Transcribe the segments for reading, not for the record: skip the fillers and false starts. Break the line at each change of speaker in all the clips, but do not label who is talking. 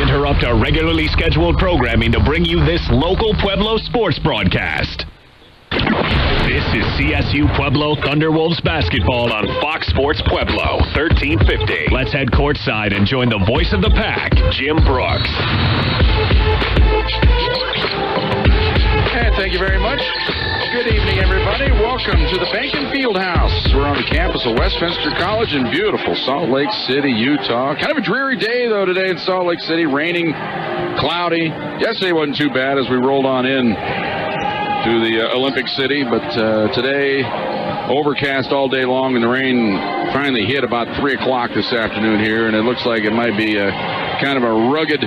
interrupt our regularly scheduled programming to bring you this local Pueblo sports broadcast. This is Csu-Pueblo Thunderwolves basketball on Fox Sports Pueblo, 1350. Let's head courtside and join the voice of the pack, Jim Brooks.
And thank you very much. Good evening, everybody. Welcome to the Behnken Fieldhouse. We're on the campus of Westminster College in beautiful Salt Lake City, Utah. Kind of a dreary day, though, today in Salt Lake City. Raining, cloudy. Yesterday wasn't too bad as we rolled on in to the Olympic City, but today, overcast all day long, and the rain finally hit about 3 o'clock this afternoon here, and it looks like it might be kind of a rugged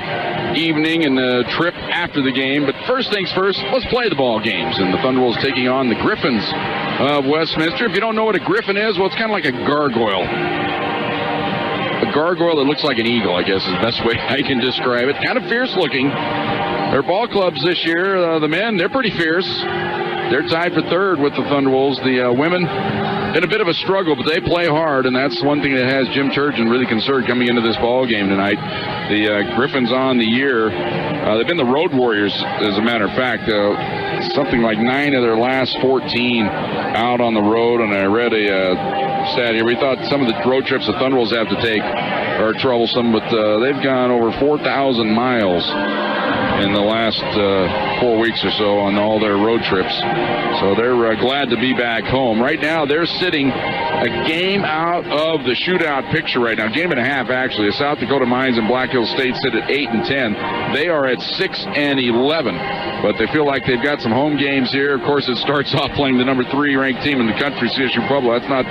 evening and a trip after the game. But first things first, let's play the ball games. And the Thunderwolves taking on the Griffins of Westminster. If you don't know what a griffin is, well, it's kind of like a gargoyle. A gargoyle that looks like an eagle, I guess is the best way I can describe it. Kind of fierce looking. Their ball clubs this year, the men, they're pretty fierce. They're tied for third with the Thunderwolves. The women in a bit of a struggle, but they play hard, and that's one thing that has Jim Turgeon really concerned coming into this ball game tonight. The Griffins on the year, they've been the road warriors, as a matter of fact. Something like 9 of their last 14 out on the road, and I read a stat here. We thought some of the road trips the Thunderwolves have to take are troublesome, but they've gone over 4,000 miles in the last 4 weeks or so on all their road trips. So they're glad to be back home. Right now, they're sitting a game out of the shootout picture right now. Game and a half, actually. The South Dakota Mines and Black Hills State sit at 8 and 10. They are at 6 and 11. But they feel like they've got some home games here. Of course, it starts off playing the number 3 ranked team in the country, Csu-Pueblo. That's not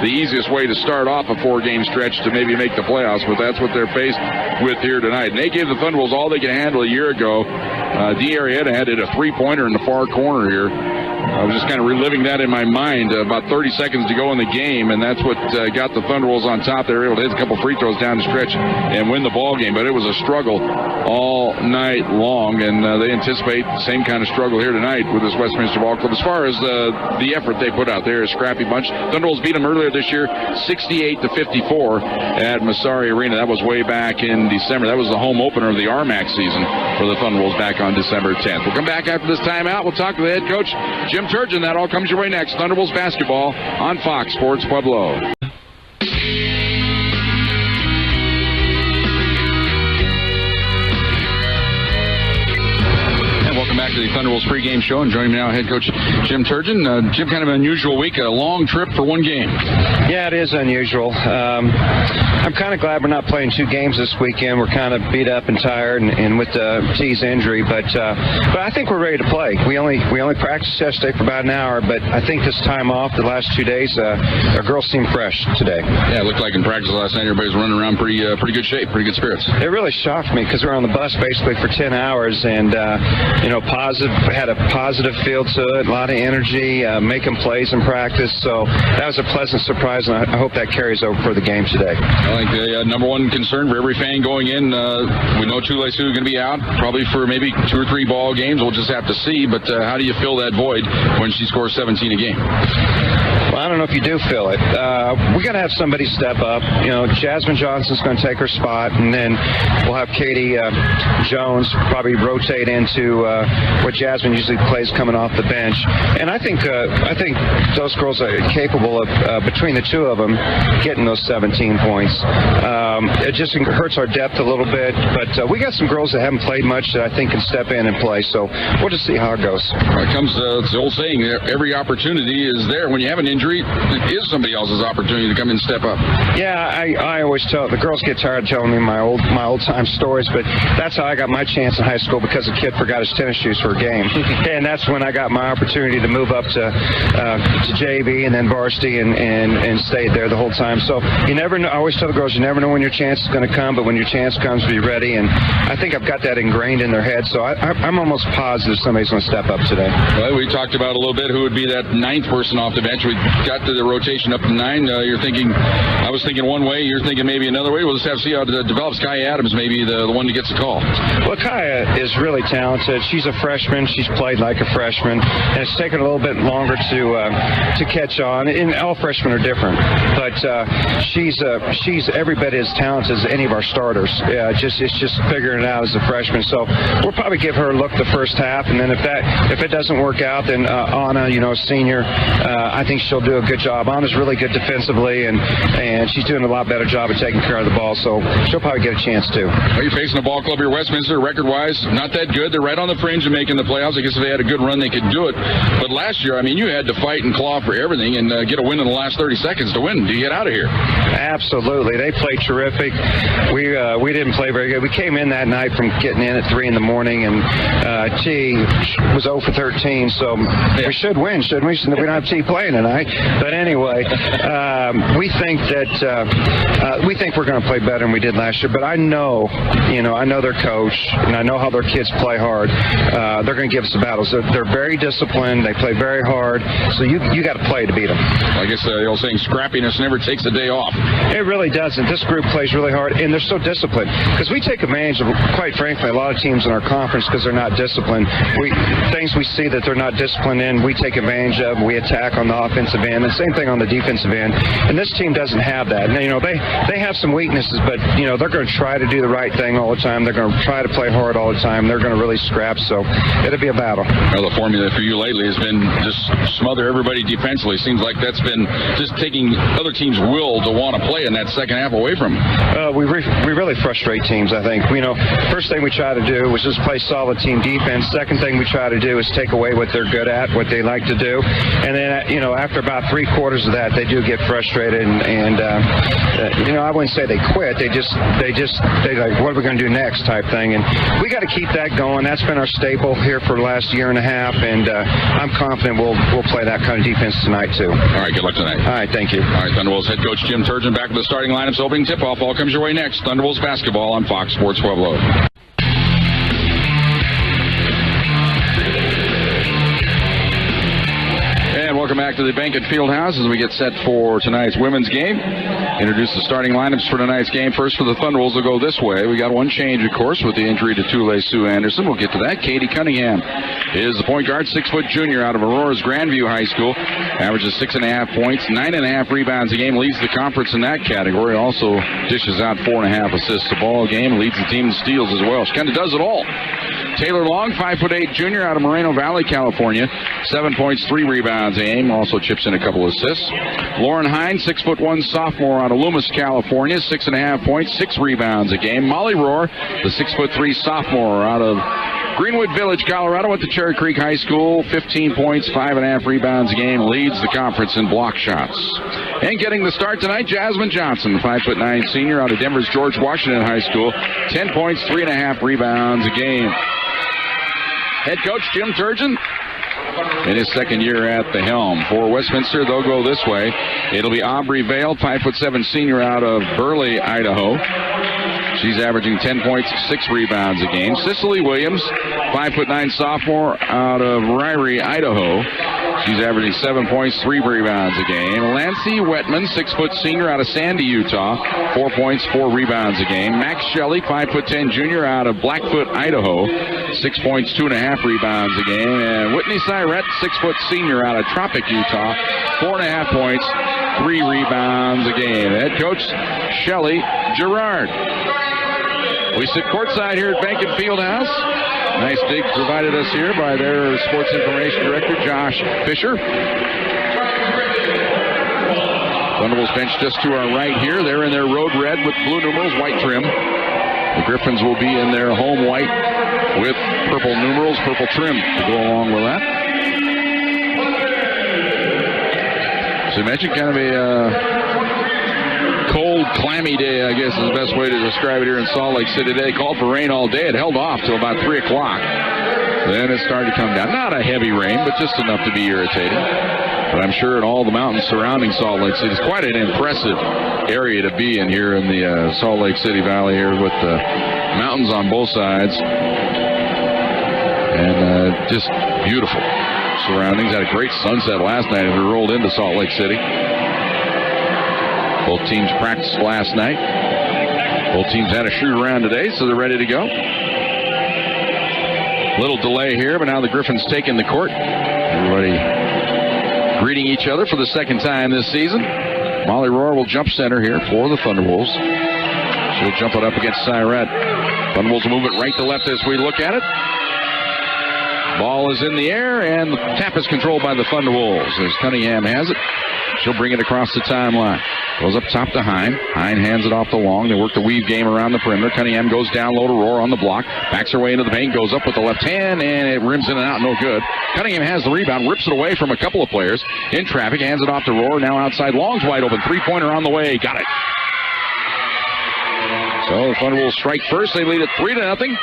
the easiest way to start off a 4-game stretch to maybe make the playoffs, but that's what they're faced with here tonight. And they gave the Thunderwolves all they could handle a year ago. D. Arrieta had a 3-pointer in the far corner here. I was just kind of reliving that in my mind. About 30 seconds to go in the game, and that's what got the Thunderwolves on top. They were able to hit a couple free throws down the stretch and win the ball game, but it was a struggle all night long, and they anticipate the same kind of struggle here tonight with this Westminster Ball Club. As far as the effort they put out there, a scrappy bunch. Thunderwolves beat them earlier this year, 68-54 at Masari Arena. That was way back in December. That was the home opener of the RMAC season for the Thunderwolves back on December 10th. We'll come back after this timeout. We'll talk to the head coach, Jim Turgeon. That all comes your way next. Thunderwolves basketball on Fox Sports Pueblo. Back to the Thunderwolves pregame show, and joining me now, head coach Jim Turgeon. Jim, kind of an unusual week, a long trip for one game.
Yeah, it is unusual. I'm kind of glad we're not playing 2 games this weekend. We're kind of beat up and tired, and with T's injury, but I think we're ready to play. We only practiced yesterday for about an hour, but I think this time off, the last 2 days, our girls seem fresh today. Yeah,
it looked like in practice last night, everybody was running around pretty good shape, pretty good spirits.
It really shocked me because we were on the bus basically for 10 hours, and had a positive feel to it, a lot of energy, making plays in practice. So that was a pleasant surprise, and I hope that carries over for the game today.
I think the number one concern for every fan going in, we know Chule Sue is going to be out, probably for maybe 2 or 3 ball games. We'll just have to see. But how do you fill that void when she scores 17 a game?
Well, I don't know if you do feel it. We got to have somebody step up. Jasmine Johnson's going to take her spot, and then we'll have Katie Jones probably rotate into what Jasmine usually plays coming off the bench. And I think those girls are capable of, between the 2 of them, getting those 17 points. It just hurts our depth a little bit, but we got some girls that haven't played much that I think can step in and play. So we'll just see how it goes.
It comes to the old saying, every opportunity is there. When you have an injury, it is somebody else's opportunity to come in and step up.
Yeah, I always tell the girls get tired of telling me my old time stories, but that's how I got my chance in high school, because a kid forgot his tennis shoes for a game, and that's when I got my opportunity to move up to JV and then varsity and stayed there the whole time. So you never know. I always tell the girls, you never know when your chance is going to come, but when your chance comes, be ready. And I think I've got that ingrained in their head. So I'm almost positive somebody's going to step up today.
Well, we talked about a little bit who would be that 9th person off the bench. We got the rotation up to 9. I was thinking one way, you're thinking maybe another way. We'll just have to see how it develops. Kaya Adams may be the one that gets the call.
Well, Kaya is really talented. She's a freshman. She's played like a freshman, and it's taken a little bit longer to catch on. And all freshmen are different, but she's every bit as talented as any of our starters. It's just figuring it out as a freshman. So we'll probably give her a look the first half, and then if it doesn't work out, then Anna, senior, I think she'll do a good job. Anna's really good defensively, and she's doing a lot better job of taking care of the ball. So she'll probably get a chance too.
Are you facing a ball club here, Westminster? Record-wise, not that good. They're right on the fringe of making the playoffs. I guess if they had a good run, they could do it. But last year, you had to fight and claw for everything and get a win in the last 30 seconds to win. Do you get out of here?
Absolutely. They played terrific. We didn't play very good. We came in that night from getting in at 3 in the morning, and T was 0 for 13, so we should win, shouldn't we? We don't have T playing tonight. But anyway, we think we're going to play better than we did last year. But I know their coach, and I know how their kids play hard. They're going to give us the battles. They're very disciplined. They play very hard. So you got to play to beat them.
I guess the old saying, scrappiness never takes a day off.
It really doesn't. This group plays really hard, and they're so disciplined. Because we take advantage of, quite frankly, a lot of teams in our conference because they're not disciplined. Things we see that they're not disciplined in, we take advantage of. We attack on the offensive end, and same thing on the defensive end. And this team doesn't have that. And, they have some weaknesses, but they're going to try to do the right thing all the time. They're going to try to play hard all the time. They're going to really scrap. So it'll be a battle.
Well, the formula for you lately has been just smother everybody defensively. Seems like that's been just taking other teams' will to want to play in that second half away from them.
We really frustrate teams, I think. First thing we try to do was just play solid team defense. Second thing we try to do is take away what they're good at, what they like to do. And then, after about 3/4 of that, they do get frustrated. And I wouldn't say they quit. They like, what are we going to do next type thing. And we got to keep that going. That's been our staple here for the last year and a half. And I'm confident we'll play that kind of defense tonight, too.
All right, good luck tonight.
All right, thank you.
All right, Thunderwolves head coach Jim Turgeon back with the starting lineups. Opening tip-off. All comes your way next. Thunderwolves basketball on Fox Sports Pueblo. Welcome back to the Behnken Fieldhouse as we get set for tonight's women's game. Introduce the starting lineups for tonight's game. First for the Thunderwolves will go this way. We got one change, of course, with the injury to Tule Sue Anderson. We'll get to that. Katie Cunningham is the point guard, 6-foot junior out of Aurora's Grandview High School. Averages 6.5 points, 9.5 rebounds a game. Leads the conference in that category. Also dishes out 4.5 assists a ball game. Leads the team in steals as well. She kind of does it all. Taylor Long, 5'8" junior out of Moreno Valley, California. 7 points, 3 rebounds a game. Also chips in a couple assists. Lauren Hines, 6'1" sophomore out of Loomis, California. 6.5 points, 6 rebounds a game. Molly Rohr, the 6'3" sophomore out of Greenwood Village, Colorado, went to Cherry Creek High School. 15 points, 5.5 rebounds a game. Leads the conference in block shots. And getting the start tonight, Jasmine Johnson, 5'9" senior out of Denver's George Washington High School. 10 points, 3.5 rebounds a game. Head coach Jim Turgeon in his second year at the helm. For Westminster, they'll go this way. It'll be Aubrey Vale, 5'7" senior out of Burley, Idaho. She's averaging 10 points, 6 rebounds a game. Cicely Williams, 5'9" sophomore out of Ryrie, Idaho. She's averaging 7 points, 3 rebounds a game. Lancy Wetman, 6' senior out of Sandy, Utah. 4 points, 4 rebounds a game. Max Shelley, 5'10" junior out of Blackfoot, Idaho. 6 points, 2.5 rebounds a game. And Whitney Syrett, 6' senior out of Tropic, Utah. 4.5 points, 3 rebounds a game. Head coach Shelley Gerard. We sit courtside here at Behnken Fieldhouse. Nice dig provided us here by their sports information director, Josh Fisher. Thunderwolves bench just to our right here. They're in their road red with blue numerals, white trim. The Griffins will be in their home white with purple numerals, purple trim to go along with that. So imagine kind of a cold, clammy day, I guess is the best way to describe it here in Salt Lake City today. Called for rain all day. It held off till about 3 o'clock. Then it started to come down. Not a heavy rain, but just enough to be irritating. But I'm sure in all the mountains surrounding Salt Lake City, it's quite an impressive area to be in here in the Salt Lake City Valley here with the mountains on both sides. And just beautiful. surroundings. Had a great sunset last night as we rolled into Salt Lake City. Both teams practiced last night. Both teams had a shoot around today, so they're ready to go. Little delay here, but now the Griffins taking the court. Everybody greeting each other for the second time this season. Molly Rohr will jump center here for the Thunderwolves. She'll jump it up against Cyrette. Thunderwolves will move it right to left as we look at it. Ball is in the air, and the tap is controlled by the Thunderwolves as Cunningham has it. She'll bring it across the timeline. Goes up top to Hine. Hine hands it off to Long. They work the weave game around the perimeter. Cunningham goes down low to Rohr on the block. Backs her way into the paint. Goes up with the left hand, and it rims in and out. No good. Cunningham has the rebound. Rips it away from a couple of players. In traffic. Hands it off to Rohr. Now outside. Long's wide open. Three-pointer on the way. Got it. So the Thunderwolves strike first. They lead it 3-0.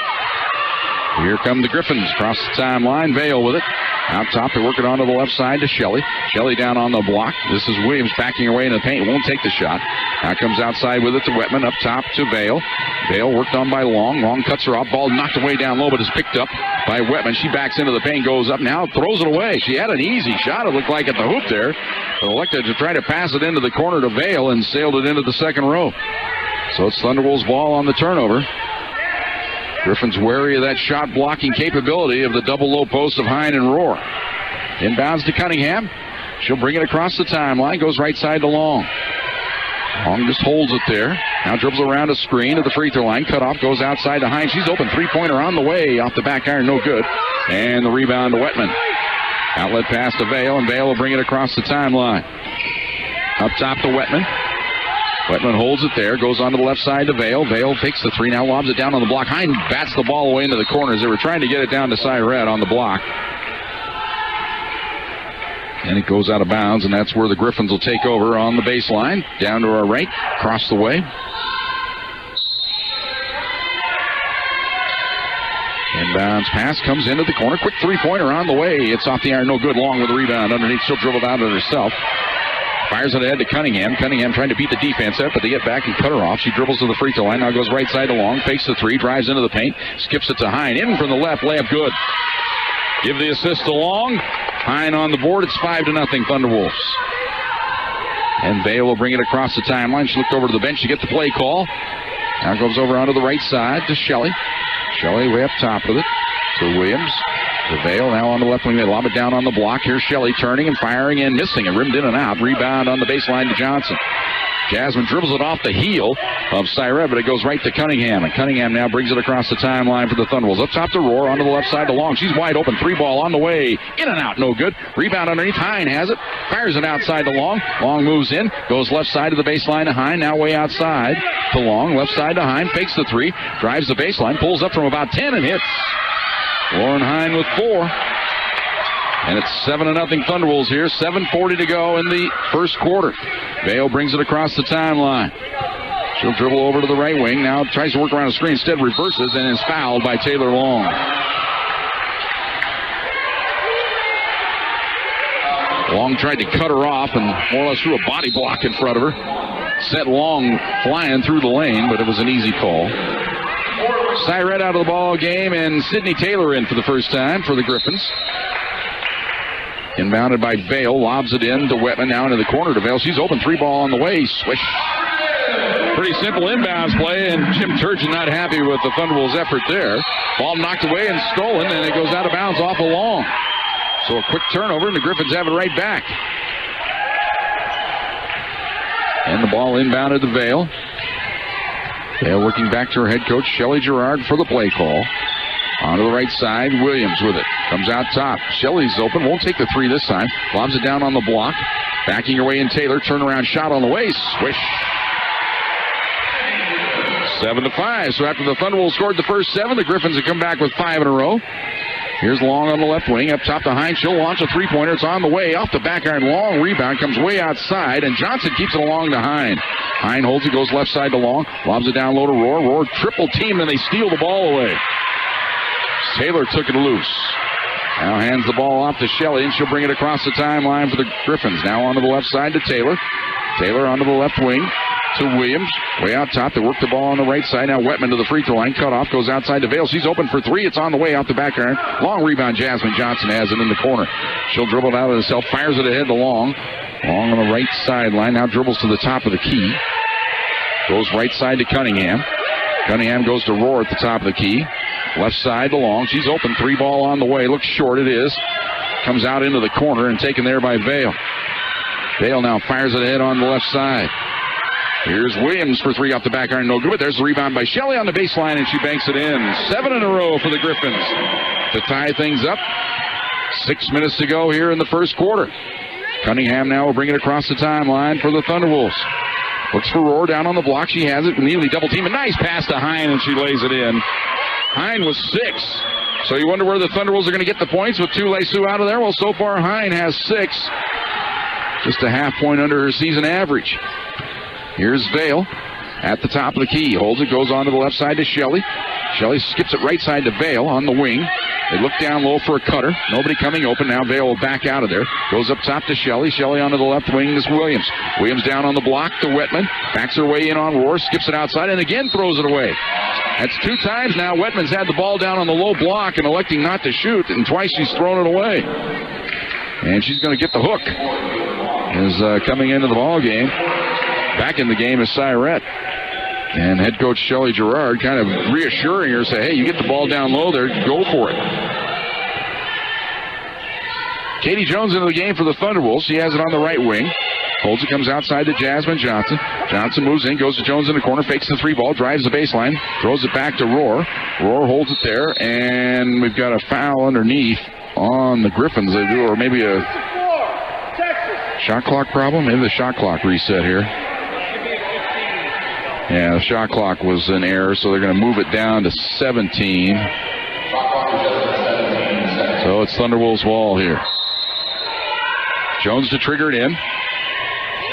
Here come the Griffins across the timeline. Vale with it. Out top, they work it onto the left side to Shelley. Shelley down on the block. This is Williams backing her way into the paint. Won't take the shot. Now comes outside with it to Wetman. Up top to Vale. Vale worked on by Long. Long cuts her off. Ball knocked away down low, but is picked up by Wetman. She backs into the paint, goes up now, throws it away. She had an easy shot, it looked like, at the hoop there. But elected to try to pass it into the corner to Vale and sailed it into the second row. So it's Thunderwolves ball on the turnover. Griffins wary of that shot blocking capability of the double low post of Hine and Rohr. Inbounds to Cunningham. She'll bring it across the timeline. Goes right side to Long. Long just holds it there. Now dribbles around a screen at the free throw line. Cut off. Goes outside to Hine. She's open. Three-pointer on the way. Off the back iron. No good. And the rebound to Wetman. Outlet pass to Vale. And Vale will bring it across the timeline. Up top to Wetman. Wetman holds it there, goes onto the left side to Vale. Vale takes the three, now lobs it down on the block. Hine bats the ball away into the corners. They were trying to get it down to Cyrette on the block. And it goes out of bounds, and that's where the Griffins will take over on the baseline. Down to our right, across the way. Inbounds pass comes into the corner. Quick three-pointer on the way. It's off the iron, no good. Long with the rebound underneath. She'll dribble down to herself. Fires it ahead to Cunningham. Cunningham trying to beat the defense up, but they get back and cut her off. She dribbles to the free throw line. Now goes right side to Long. Fakes the three. Drives into the paint. Skips it to Hine. In from the left. Layup good. Give the assist to Long. Hine on the board. It's 5-0 Thunderwolves. And Vale will bring it across the timeline. She looked over to the bench to get the play call. Now goes over onto the right side to Shelley. Shelley way up top with it to Williams. To Vale, now on the left wing. They lob it down on the block. Here's Shelley turning and firing and missing it. Rimmed in and out. Rebound on the baseline to Johnson. Jasmine dribbles it off the heel of Cyrette, but it goes right to Cunningham. And Cunningham now brings it across the timeline for the Thunderwolves. Up top to Rohr, onto the left side to Long. She's wide open. Three ball on the way. In and out, no good. Rebound underneath. Hine has it. Fires it outside to Long. Long moves in. Goes left side to the baseline to Hine. Now way outside to Long. Left side to Hine. Fakes the three. Drives the baseline. Pulls up from about 10 and hits. Lauren Hine with 4. And it's 7-0 Thunderwolves here. 7:40 to go in the first quarter. Vale brings it across the timeline. She'll dribble over to the right wing. Now tries to work around the screen. Instead reverses and is fouled by Taylor Long. Long tried to cut her off and more or less threw a body block in front of her. Sent Long flying through the lane, but it was an easy call. Cyrette out of the ball game, and Sydney Taylor in for the first time for the Griffins. Inbounded by Vale, lobs it in to Wetman, now into the corner to Vale. She's open, three ball on the way, swish. Pretty simple inbounds play, and Jim Turgeon not happy with the Thunderwolves' effort there. Ball knocked away and stolen, and it goes out of bounds off of Long. So a quick turnover, and the Griffins have it right back. And the ball inbounded to Vale. Vale working back to her head coach, Shelley Gerard, for the play call. Onto the right side, Williams with it. Comes out top. Shelley's open. Won't take the three this time. Lobs it down on the block. Backing her way in Taylor. Turnaround shot on the way. Swish. 7-5. So after the Thunderwolves scored the first 7, the Griffins have come back with 5 in a row. Here's Long on the left wing. Up top to Hine. She'll launch a three-pointer. It's on the way. Off the back iron. Long rebound. Comes way outside. And Johnson keeps it along to Hine. Hine holds it. Goes left side to Long. Lobs it down low to Rohr. Rohr triple team, and they steal the ball away. Taylor took it loose. Now hands the ball off to Shelley, and she'll bring it across the timeline for the Griffins. Now onto the left side to Taylor. Taylor onto the left wing. to Williams. Way out top. They work the ball on the right side. Now Wetman to the free throw line. Cut off. Goes outside to Vale. She's open for three. It's on the way out the back iron. Long rebound. Jasmine Johnson has it in the corner. She'll dribble it out of herself. Fires it ahead to Long. Long on the right sideline. Now dribbles to the top of the key. Goes right side to Cunningham. Cunningham goes to Rohr at the top of the key. Left side to Long. She's open. Three ball on the way. Looks short. It is. Comes out into the corner and taken there by Vale. Vale now fires it ahead on the left side. Here's Williams for three off the back iron. No good. There's the rebound by Shelley on the baseline, and she banks it in. 7 in a row for the Griffins to tie things up. 6 minutes to go here in the first quarter. Cunningham now will bring it across the timeline for the Thunderwolves. Looks for Rohr down on the block. She has it. Immediately double team. A nice pass to Hine, and she lays it in. Hine was 6. So you wonder where the Thunderwolves are going to get the points with Tule Sioux out of there. Well, so far Hine has 6. Just a half point under her season average. Here's Vale at the top of the key. Holds it, goes on to the left side to Shelley. Shelley skips it right side to Vale on the wing. They look down low for a cutter. Nobody coming open. Now Vale will back out of there. Goes up top to Shelley. Shelley onto the left wing is Williams. Williams down on the block to Wetman. Backs her way in on Rohr. Skips it outside and again throws it away. That's 2 times now. Wetman's had the ball down on the low block and electing not to shoot. And twice she's thrown it away. And she's going to get the hook. Is coming into the ball game. Back in the game is Cyrette. And head coach Shelley Gerard kind of reassuring her, say, hey, you get the ball down low there, go for it. Katie Jones into the game for the Thunderwolves. She has it on the right wing. Holds it, comes outside to Jasmine Johnson. Johnson moves in, goes to Jones in the corner, fakes the 3-ball, drives the baseline, throws it back to Rohr. Rohr holds it there, and we've got a foul underneath on the Griffins. They do, or maybe a shot clock problem. Maybe the shot clock reset here. Yeah, the shot clock was an error, so they're going to move it down to 17. So it's Thunderwolves' ball here. Jones to trigger it in.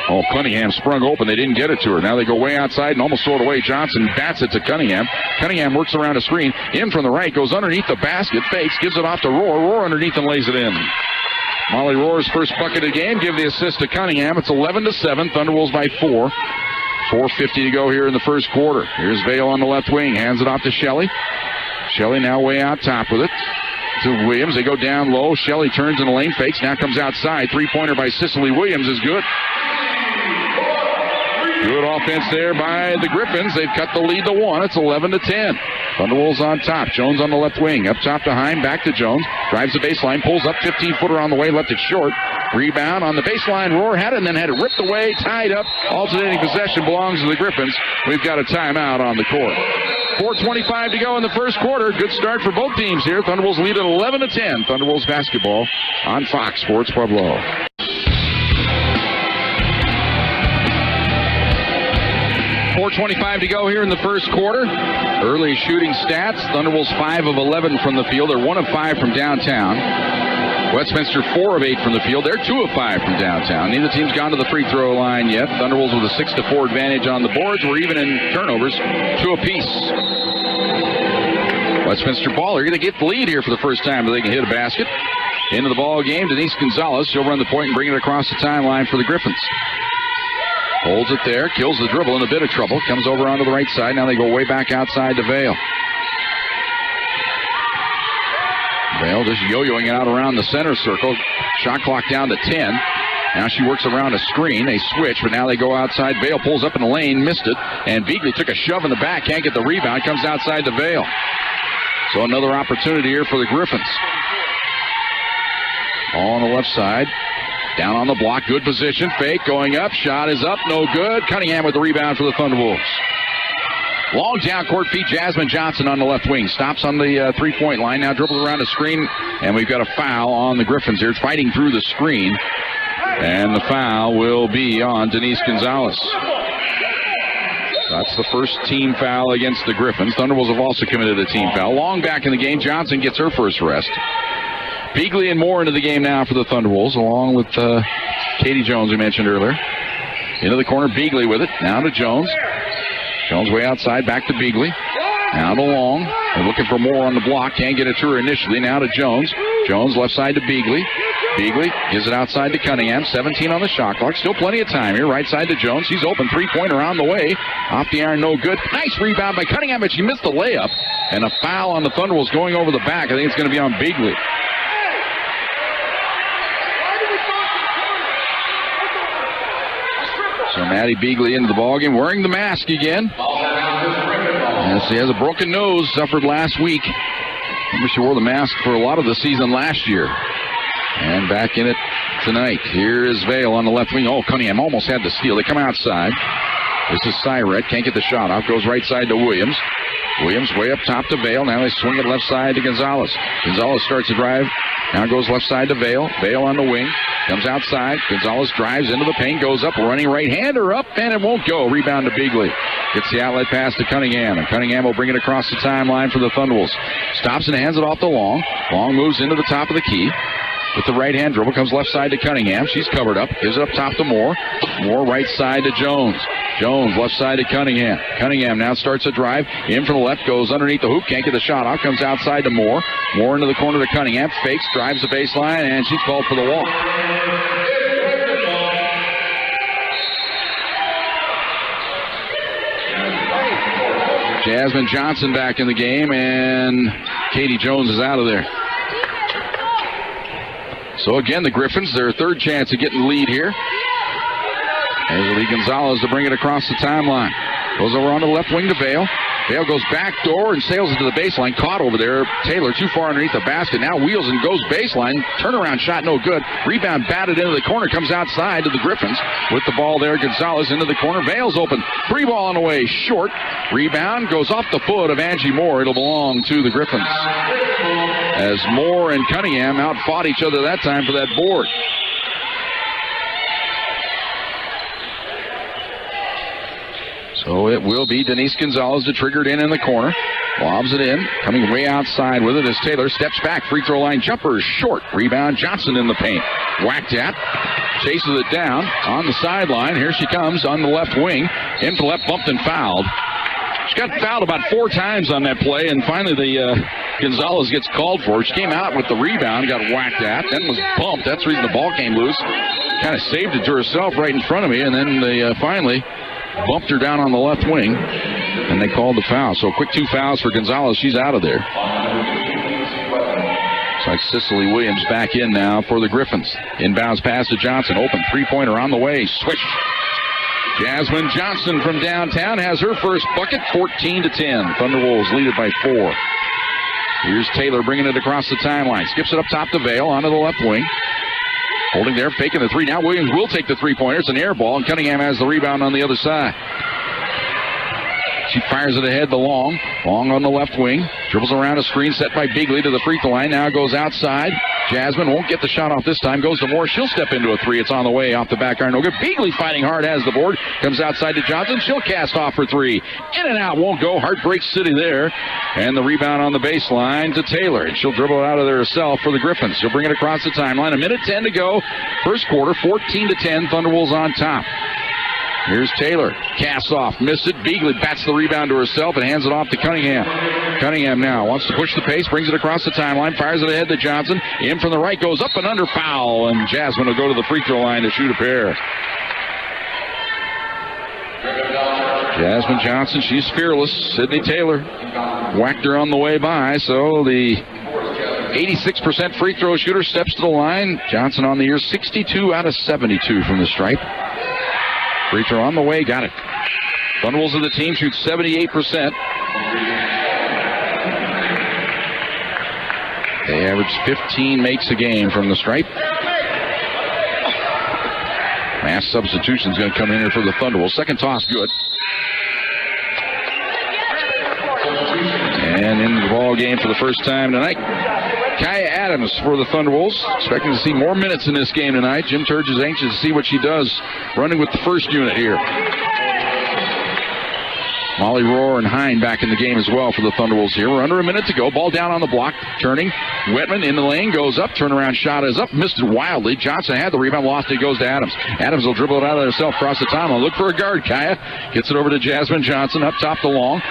Oh, Cunningham sprung open. They didn't get it to her. Now they go way outside and almost throw it away. Johnson bats it to Cunningham. Cunningham works around a screen. In from the right, goes underneath the basket, fakes, gives it off to Rohr. Rohr underneath and lays it in. Molly Rohr's first bucket of the game. Give the assist to Cunningham. It's 11-7. Thunderwolves by 4. 4:50 to go here in the first quarter. Here's Vale on the left wing. Hands it off to Shelley. Shelley now way out top with it to Williams. They go down low. Shelley turns in the lane, fakes. Now comes outside. 3-pointer by Cicely Williams is good. Good offense there by the Griffins. They've cut the lead to 1. It's 11-10. Thunderwolves on top. Jones on the left wing. Up top to Hine. Back to Jones. Drives the baseline. Pulls up. 15-footer on the way. Left it short. Rebound on the baseline. Rohr had it and then had it ripped away. Tied up. Alternating possession belongs to the Griffins. We've got a timeout on the court. 4:25 to go in the first quarter. Good start for both teams here. Thunderwolves lead at 11-10. Thunderwolves basketball on Fox Sports Pueblo. 4:25 to go here in the first quarter. Early shooting stats. Thunderwolves 5 of 11 from the field. They're 1 of 5 from downtown. Westminster 4 of 8 from the field. They're 2 of 5 from downtown. Neither team's gone to the free throw line yet. Thunderwolves with a 6-4 advantage on the boards. We're even in turnovers, 2 apiece. Westminster ball. They're going to get the lead here for the first time, but they can hit a basket. Into the ball game, Denise Gonzalez. She'll run the point and bring it across the timeline for the Griffins. Holds it there, kills the dribble in a bit of trouble. Comes over onto the right side. Now they go way back outside to Vale. Vale just yo-yoing out around the center circle. Shot clock down to 10. Now she works around a screen. They switch, but now they go outside. Vale pulls up in the lane, missed it. And Beagley took a shove in the back, can't get the rebound. Comes outside to Vale. So another opportunity here for the Griffins. All on the left side. Down on the block, good position, fake, going up, shot is up, no good. Cunningham with the rebound for the Thunderwolves. Long down court feed, Jasmine Johnson on the left wing. Stops on the three-point line, now dribbles around a screen, and we've got a foul on the Griffins here. It's fighting through the screen, and the foul will be on Denise Gonzalez. That's the first team foul against the Griffins. Thunderwolves have also committed a team foul. Long back in the game, Johnson gets her first rest. Beagley and Moore into the game now for the Thunderwolves, along with Katie Jones, we mentioned earlier. Into the corner, Beagley with it. Now to Jones. Jones way outside, back to Beagley. Now to Long. They're looking for Moore on the block. Can't get it to her initially. Now to Jones. Jones left side to Beagley. Beagley gives it outside to Cunningham. 17 on the shot clock. Still plenty of time here. Right side to Jones. He's open. Three-pointer on the way. Off the iron, no good. Nice rebound by Cunningham, but she missed the layup. And a foul on the Thunderwolves going over the back. I think it's going to be on Beagley. So Maddie Beagley into the ballgame, wearing the mask again. Yes, he has a broken nose, suffered last week. Remember, she wore the mask for a lot of the season last year. And back in it tonight. Here is Vale on the left wing. Oh, Cunningham almost had the steal. They come outside. This is Syret. Can't get the shot off. Goes right side to Williams. Williams way up top to Vale. Now they swing it left side to Gonzalez. Gonzalez starts to drive. Now goes left side to Vale. Vale on the wing. Comes outside. Gonzalez drives into the paint. Goes up. Running right-hander up. And it won't go. Rebound to Beagley. Gets the outlet pass to Cunningham. And Cunningham will bring it across the timeline for the Thunderwolves. Stops and hands it off to Long. Long moves into the top of the key. With the right-hand dribble, comes left side to Cunningham. She's covered up. Gives it up top to Moore. Moore right side to Jones. Jones left side to Cunningham. Cunningham now starts a drive. In from the left, goes underneath the hoop. Can't get the shot off. Comes outside to Moore. Moore into the corner to Cunningham. Fakes, drives the baseline, and she's called for the walk. Jasmine Johnson back in the game, and Katie Jones is out of there. So again, the Griffins, their third chance of getting the lead here. As Lee Gonzalez to bring it across the timeline. Goes over on the left wing to Vale. Vale goes back door and sails into the baseline. Caught over there. Taylor too far underneath the basket. Now wheels and goes baseline. Turnaround shot no good. Rebound batted into the corner. Comes outside to the Griffins. With the ball there, Gonzalez into the corner. Vale's open. Three ball on the way. Short. Rebound goes off the foot of Angie Moore. It'll belong to the Griffins. As Moore and Cunningham outfought each other that time for that board. So it will be Denise Gonzalez to trigger it in the corner. Lobs it in. Coming way outside with it as Taylor steps back. Free throw line jumper short. Rebound Johnson in the paint. Whacked at. Chases it down on the sideline. Here she comes on the left wing. In for left, bumped and fouled. She got fouled about 4 times on that play, and finally the Gonzalez gets called for. She came out with the rebound, got whacked at, then was bumped. That's the reason the ball came loose. Kind of saved it to herself right in front of me, and then they finally bumped her down on the left wing, and they called the foul. So quick 2 fouls for Gonzalez. She's out of there. It's like Cicely Williams back in now for the Griffins. Inbounds pass to Johnson. Open three-pointer on the way. Switch. Jasmine Johnson from downtown has her first bucket, 14-10. Thunderwolves lead it by 4. Here's Taylor bringing it across the timeline. Skips it up top to Vale, onto the left wing. Holding there, faking the three. Now Williams will take the three-pointer. It's an air ball, and Cunningham has the rebound on the other side. She fires it ahead to Long. Long on the left wing. Dribbles around a screen set by Beagley to the free throw line. Now goes outside. Jasmine won't get the shot off this time. Goes to Moore. She'll step into a 3. It's on the way off the back iron. No good. Beagley fighting hard, has the board. Comes outside to Johnson. She'll cast off for 3. In and out. Won't go. Heartbreak City there. And the rebound on the baseline to Taylor. And she'll dribble it out of there herself for the Griffins. She'll bring it across the timeline. 1:10 to go. First quarter. 14-10. Thunderwolves on top. Here's Taylor. Casts off. Missed it. Beagley bats the rebound to herself and hands it off to Cunningham. Cunningham now wants to push the pace. Brings it across the timeline. Fires it ahead to Johnson. In from the right. Goes up and under. Foul. And Jasmine will go to the free throw line to shoot a pair. Jasmine Johnson. She's fearless. Sydney Taylor whacked her on the way by. So the 86% free throw shooter steps to the line. Johnson on the year. 62 out of 72 from the stripe. Free throw on the way, got it. Thunderwolves of the team shoot 78%. They average 15 makes a game from the stripe. Mass substitution is going to come in here for the Thunderwolves. Second toss, good. And into the ball game for the first time tonight. Kaya Adams for the Thunderwolves. Expecting to see more minutes in this game tonight. Jim Turge is anxious to see what she does running with the first unit here. Molly Rohr and Hine back in the game as well for the Thunderwolves here. We're under a minute to go. Ball down on the block. Turning. Wetman in the lane. Goes up. Turnaround shot is up. Missed it wildly. Johnson had the rebound. Lost it. Goes to Adams. Adams will dribble it out of herself. Cross the timeline. Look for a guard. Kaya gets it over to Jasmine Johnson. Up top to Long.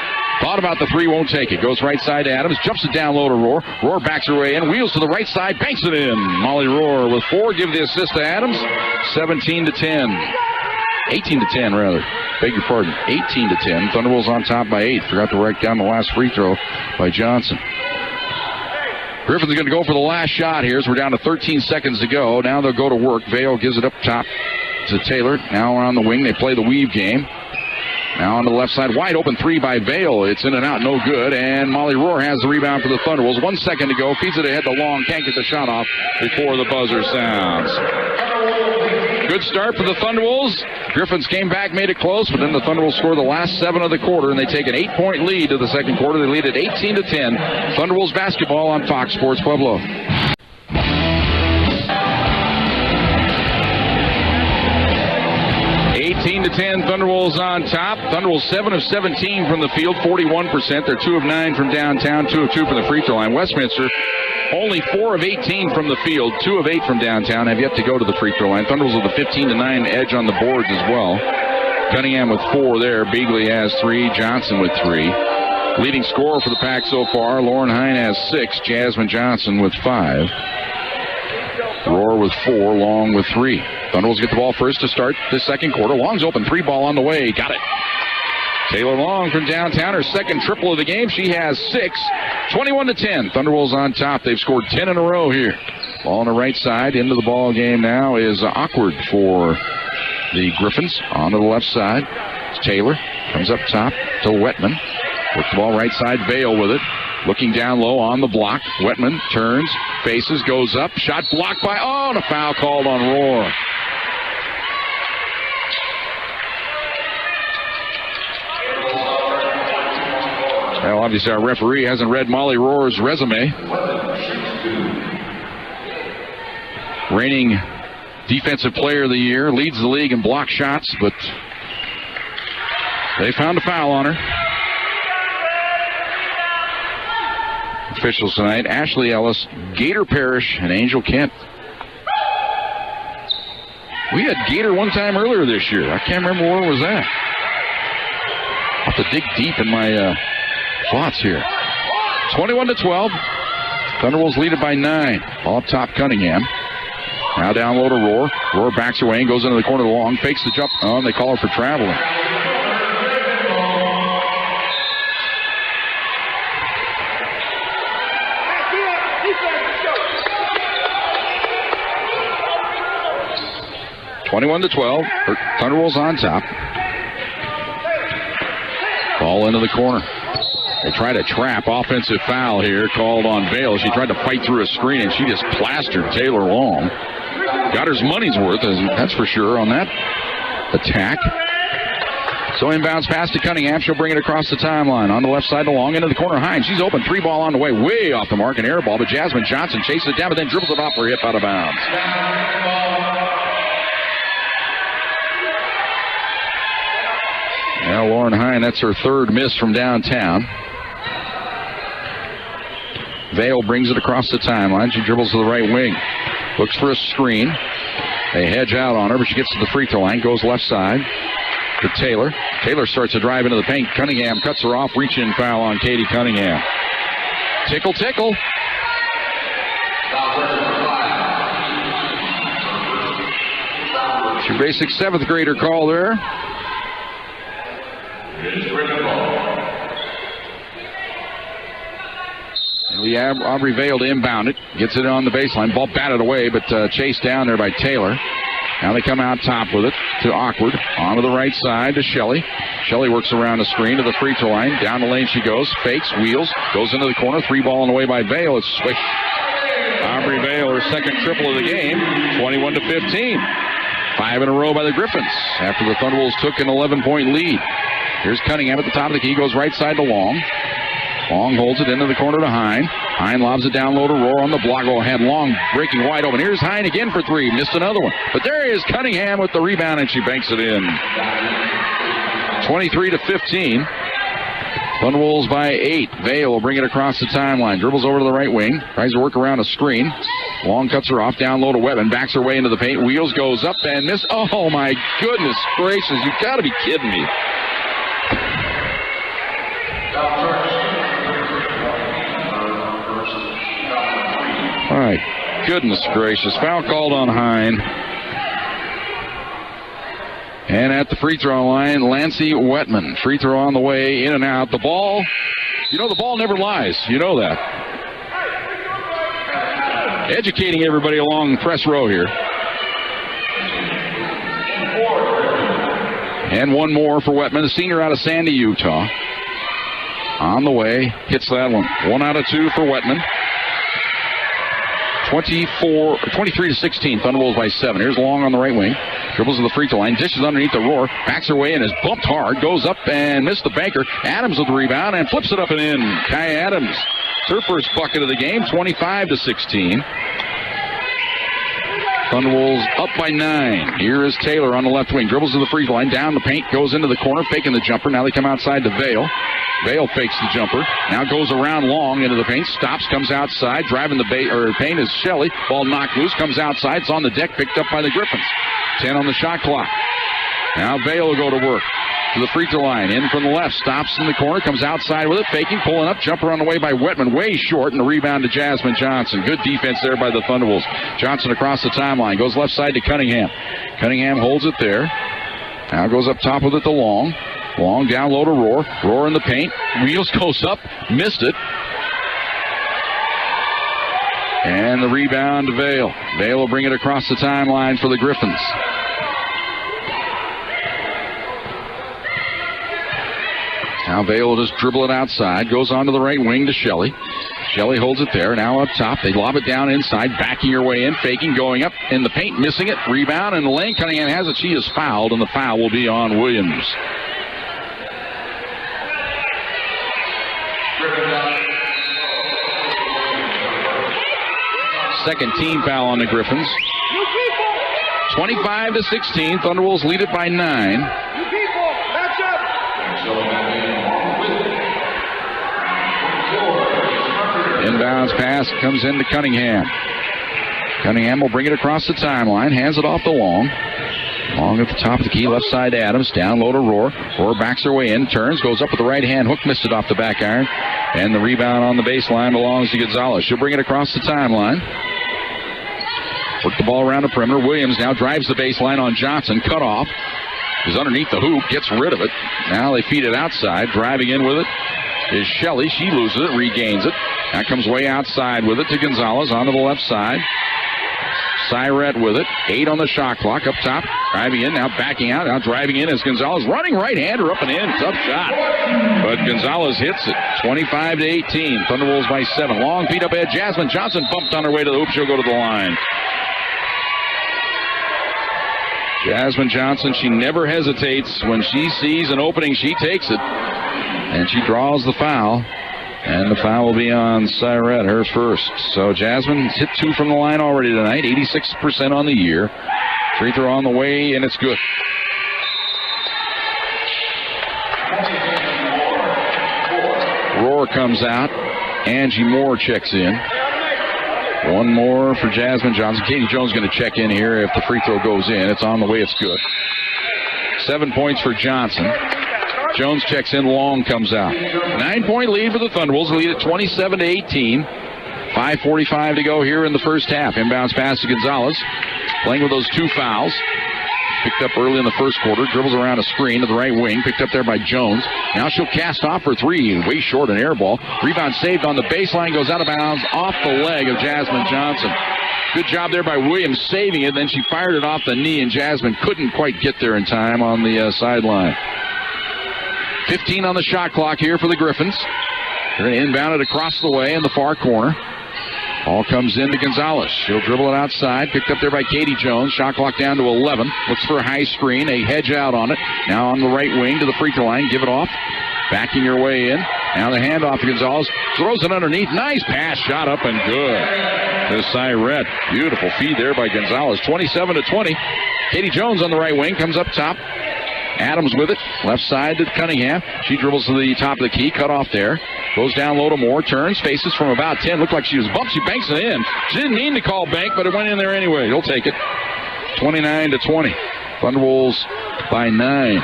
Thought about the three, won't take it. Goes right side to Adams, jumps it down low to Rohr. Rohr backs her way in, wheels to the right side, banks it in. Molly Rohr with 4, give the assist to Adams. 17-10. 18-10, rather. Beg your pardon. 18-10. Thunderbolts on top by 8. Forgot to write down the last free throw by Johnson. Griffin's going to go for the last shot here as we're down to 13 seconds to go. Now they'll go to work. Vale gives it up top to Taylor. Now on the wing. They play the weave game. Now on the left side. Wide open 3 by Vale. It's in and out. No good. And Molly Rohr has the rebound for the Thunderbolts. 1 second to go. Feeds it ahead to Long. Can't get the shot off before the buzzer sounds. Good start for the Thunderbolts. Griffins came back, made it close, but then the Thunderbolts score the last 7 of the quarter, and they take an 8-point lead to the second quarter. They lead at 18-10. Thunderbolts basketball on Fox Sports Pueblo. 18-10, Thunderbolts on top. Thunderbolts 7 of 17 from the field, 41%. They're 2 of 9 from downtown, 2 of 2 from the free throw line. Westminster only 4 of 18 from the field, 2 of 8 from downtown, have yet to go to the free throw line. Thunderbolts with a 15-9 edge on the boards as well. Cunningham with 4 there. Beagley has 3. Johnson with 3. Leading scorer for the Pack so far, Lauren Hine has 6. Jasmine Johnson with 5. Rohr with 4. Long with 3. Thunderbolts get the ball first to start the second quarter. Long's open. 3 ball on the way. Got it. Taylor Long from downtown, her second triple of the game. She has 6. 21-10. Thunderbolts on top. They've scored 10 in a row here. Ball on the right side. Into the ball game now is awkward for the Griffins. On to the left side. Taylor comes up top to Wetman. Works the ball right side. Vale with it. Looking down low on the block. Wetman turns, faces, goes up. Shot blocked by, and a foul called on Rohr. Well, obviously our referee hasn't read Molly Rohr's resume. Reigning Defensive Player of the Year, leads the league in block shots, but they found a foul on her. Officials tonight, Ashley Ellis, Gator Parrish, and Angel Kent. We had Gator one time earlier this year. I can't remember where was that. I'll have to dig deep in my thoughts here. 21-12. Thunderbolts lead it by 9. Ball up top, Cunningham. Now down low to Rohr. Rohr backs away and goes into the corner long. Fakes the jump. And they call her for traveling. (21-12). Thunderbolts on top. Ball into the corner. They try to trap. Offensive foul here called on Vale. She tried to fight through a screen, and she just plastered Taylor Long. Got her money's worth, that's for sure, on that attack. So inbounds pass to Cunningham. She'll bring it across the timeline. On the left side to Long, into the corner. Hines, she's open. 3 ball on the way. Way off the mark. An air ball, but Jasmine Johnson chases it down, but then dribbles it off for a hit out of bounds. Now Lauren Hine, that's her 3rd miss from downtown. Vale brings it across the timeline. She dribbles to the right wing. Looks for a screen. They hedge out on her, but she gets to the free throw line. Goes left side to Taylor. Taylor starts to drive into the paint. Cunningham cuts her off. Reach-in foul on Katie Cunningham. Tickle, tickle. It's your basic 7th grader call there. Aubrey Vale to inbound it. Gets it on the baseline. Ball batted away, but chased down there by Taylor. Now they come out top with it to Awkward. On to the right side to Shelley. Shelley works around the screen to the free throw line. Down the lane she goes. Fakes, wheels, goes into the corner. 3 ball on the way by Vale. It's swish. Aubrey Vale, her second triple of the game. 21-15. 5 in a row by the Griffins after the Thunderbolts took an 11-point lead. Here's Cunningham at the top of the key. Goes right side to Long. Long holds it into the corner to Hine. Hine lobs it down low to Rohr on the block. Oh, had Long breaking wide open. Here's Hine again for 3. Missed another one. But there is Cunningham with the rebound, and she banks it in. 23-15. Thunderbolts by 8. Vale will bring it across the timeline. Dribbles over to the right wing. Tries to work around a screen. Long cuts her off. Down low to Wetman. Backs her way into the paint. Wheels, goes up and miss. Oh, my goodness gracious. You've got to be kidding me. My goodness gracious. Foul called on Hine. And at the free throw line, Lancey Wetman. Free throw on the way, in and out. The ball, the ball never lies. You know that. Educating everybody along the press row here. And one more for Wetman, a senior out of Sandy, Utah. On the way, hits that one. 1 out of 2 for Wetman. 23-16, Thunderbolts by 7. Here's Long on the right wing. Dribbles to the free throw line, dishes underneath the Roar, backs her way in, is bumped hard, goes up and missed the banker. Adams with the rebound and flips it up and in. Kai Adams, it's her first bucket of the game, 25-16. Thunderbolts up by 9. Here is Taylor on the left wing, dribbles to the free throw line, down the paint, goes into the corner, faking the jumper. Now they come outside to Vale. Vale fakes the jumper. Now goes around Long into the paint. Stops, comes outside. Driving the paint is Shelley. Ball knocked loose, comes outside. It's on the deck, picked up by the Griffins. 10 on the shot clock. Now Vale will go to work. To the free throw line. In from the left. Stops in the corner. Comes outside with it. Faking. Pulling up. Jumper on the way by Wetman. Way short. And the rebound to Jasmine Johnson. Good defense there by the Thunderbolts. Johnson across the timeline. Goes left side to Cunningham. Cunningham holds it there. Now goes up top with it to Long. Long down low to Roar. Roar in the paint. Wheels goes up. Missed it. And the rebound to Vale. Vale will bring it across the timeline for the Griffins. Now Vale will just dribble it outside. Goes on to the right wing to Shelley. Shelley holds it there. Now up top. They lob it down inside. Backing her way in. Faking. Going up in the paint. Missing it. Rebound in the lane. Cunningham has it. She is fouled. And the foul will be on Williams. Second team foul on the Griffins. 25-16. Thunderbolts lead it by 9. Inbounds pass comes into Cunningham. Cunningham will bring it across the timeline. Hands it off to Long. Long at the top of the key. Left side to Adams. Down low to Roar. Roar backs her way in. Turns. Goes up with the right hand. Hook missed it off the back iron. And the rebound on the baseline belongs to Gonzalez. She'll bring it across the timeline. Work the ball around the perimeter. Williams now drives the baseline on Johnson. Cut off. Is underneath the hoop. Gets rid of it. Now they feed it outside. Driving in with it is Shelley. She loses it. Regains it. That comes way outside with it to Gonzalez. Onto the left side. Syret with it. 8 on the shot clock. Up top. Driving in. Now backing out. Now driving in is Gonzalez. Running right-hander up and in. Tough shot. But Gonzalez hits it. 25-18. Thunderbolts by 7. Long feet up ahead. Jasmine Johnson bumped on her way to the hoop. She'll go to the line. Jasmine Johnson, she never hesitates. When she sees an opening, she takes it. And she draws the foul. And the foul will be on Syret, her first. So Jasmine's hit 2 from the line already tonight. 86% on the year. Free throw on the way, and it's good. Roar comes out. Angie Moore checks in. One more for Jasmine Johnson. Katie Jones going to check in here if the free throw goes in. It's on the way. It's good. 7 points for Johnson. Jones checks in. Long comes out. 9-point lead for the Thunderbolts. Lead at 27-18. 5:45 to go here in the first half. Inbounds pass to Gonzalez. Playing with those 2 fouls. Picked up early in the first quarter. Dribbles around a screen to the right wing. Picked up there by Jones. Now she'll cast off for 3. Way short, an air ball. Rebound saved on the baseline. Goes out of bounds off the leg of Jasmine Johnson. Good job there by Williams saving it. Then she fired it off the knee, and Jasmine couldn't quite get there in time on the sideline. 15 on the shot clock here for the Griffins. They're going to inbound it across the way in the far corner. Ball comes in to Gonzalez. She'll dribble it outside. Picked up there by Katie Jones. Shot clock down to 11. Looks for a high screen. A hedge out on it. Now on the right wing to the free throw line. Give it off. Backing her way in. Now the handoff to Gonzalez. Throws it underneath. Nice pass. Shot up and good. To Syret. Beautiful feed there by Gonzalez. 27-20. Katie Jones on the right wing. Comes up top. Adams with it. Left side to Cunningham. She dribbles to the top of the key. Cut off there. Goes down low to Moore. Turns. Faces from about 10. Looked like she was bumped. She banks it in. She didn't mean to call bank, but it went in there anyway. He'll take it. 29-20. Thunderbolts by 9.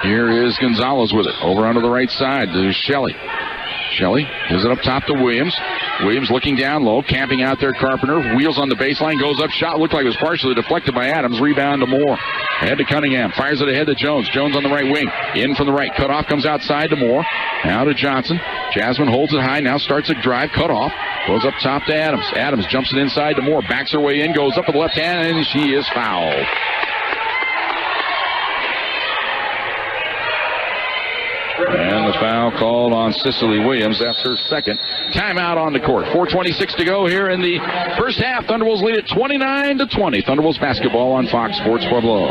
Here is Gonzalez with it. Over onto the right side to Shelley. Shelley gives it up top to Williams. Williams looking down low, camping out there. Carpenter wheels on the baseline, goes up, shot looked like it was partially deflected by Adams. Rebound to Moore. Ahead to Cunningham, fires it ahead to Jones. Jones on the right wing, in from the right. Cutoff comes outside to Moore. Now to Johnson. Jasmine holds it high, now starts a drive. Cutoff goes up top to Adams. Adams jumps it inside to Moore, backs her way in, goes up with the left hand, and she is fouled. And the foul called on Cicely Williams. That's her second. Timeout on the court. 4:26 to go here in the first half. Thunderwolves lead at 29-20. Thunderwolves basketball on Fox Sports Pueblo.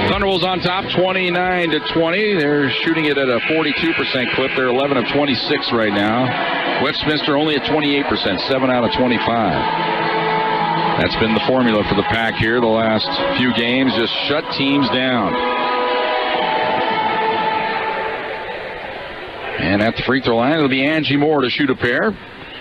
Thunderwolves on top, 29-20. They're shooting it at a 42% clip. They're 11 of 26 right now. Westminster only at 28%, 7 out of 25. That's been the formula for the Pack here the last few games. Just shut teams down. And at the free throw line, it'll be Angie Moore to shoot a pair.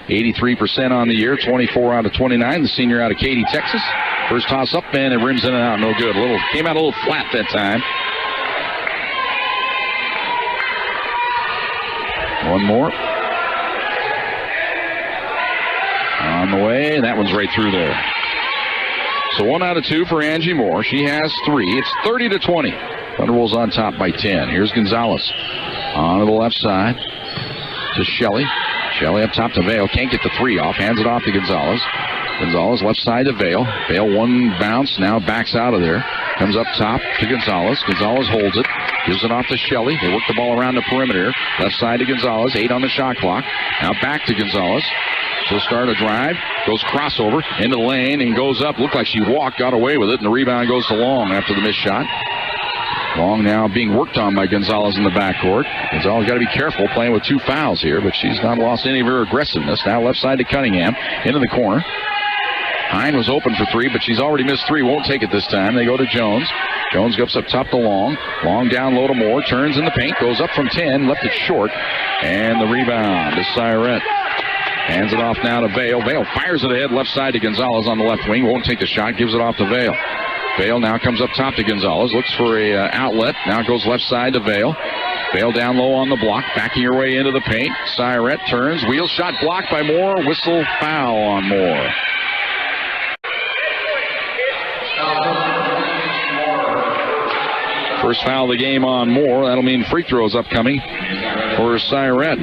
83% on the year, 24 out of 29. The senior out of Katy, Texas. First toss up, and it rims in and out. No good. Came out a little flat that time. One more. On the way. That one's right through there. So 1 out of 2 for Angie Moore. She has 3. It's 30-20. Thunderwolves on top by 10. Here's Gonzalez on to the left side to Shelley. Shelley up top to Vale. Can't get the 3 off. Hands it off to Gonzalez. Gonzalez left side to Vale. Vale one bounce. Now backs out of there. Comes up top to Gonzalez. Gonzalez holds it. Gives it off to Shelley. They work the ball around the perimeter. Left side to Gonzalez. 8 on the shot clock. Now back to Gonzalez. She'll start a drive, goes crossover into the lane and goes up. Looked like she walked, got away with it, and the rebound goes to Long after the missed shot. Long now being worked on by Gonzalez in the backcourt. Gonzalez got to be careful playing with 2 fouls here, but she's not lost any of her aggressiveness. Now left side to Cunningham, into the corner. Hine was open for 3, but she's already missed 3. Won't take it this time. They go to Jones. Jones goes up top to Long. Long down low to Moore. Turns in the paint. Goes up from 10. Left it short. And the rebound is Syrett. Hands it off now to Vale. Vale fires it ahead left side to Gonzalez on the left wing. Won't take the shot. Gives it off to Vale. Vale now comes up top to Gonzalez. Looks for a outlet. Now goes left side to Vale. Vale down low on the block. Backing her way into the paint. Syrett turns. Wheel shot blocked by Moore. Whistle foul on Moore. First foul of the game on Moore. That'll mean free throws upcoming for Syrett.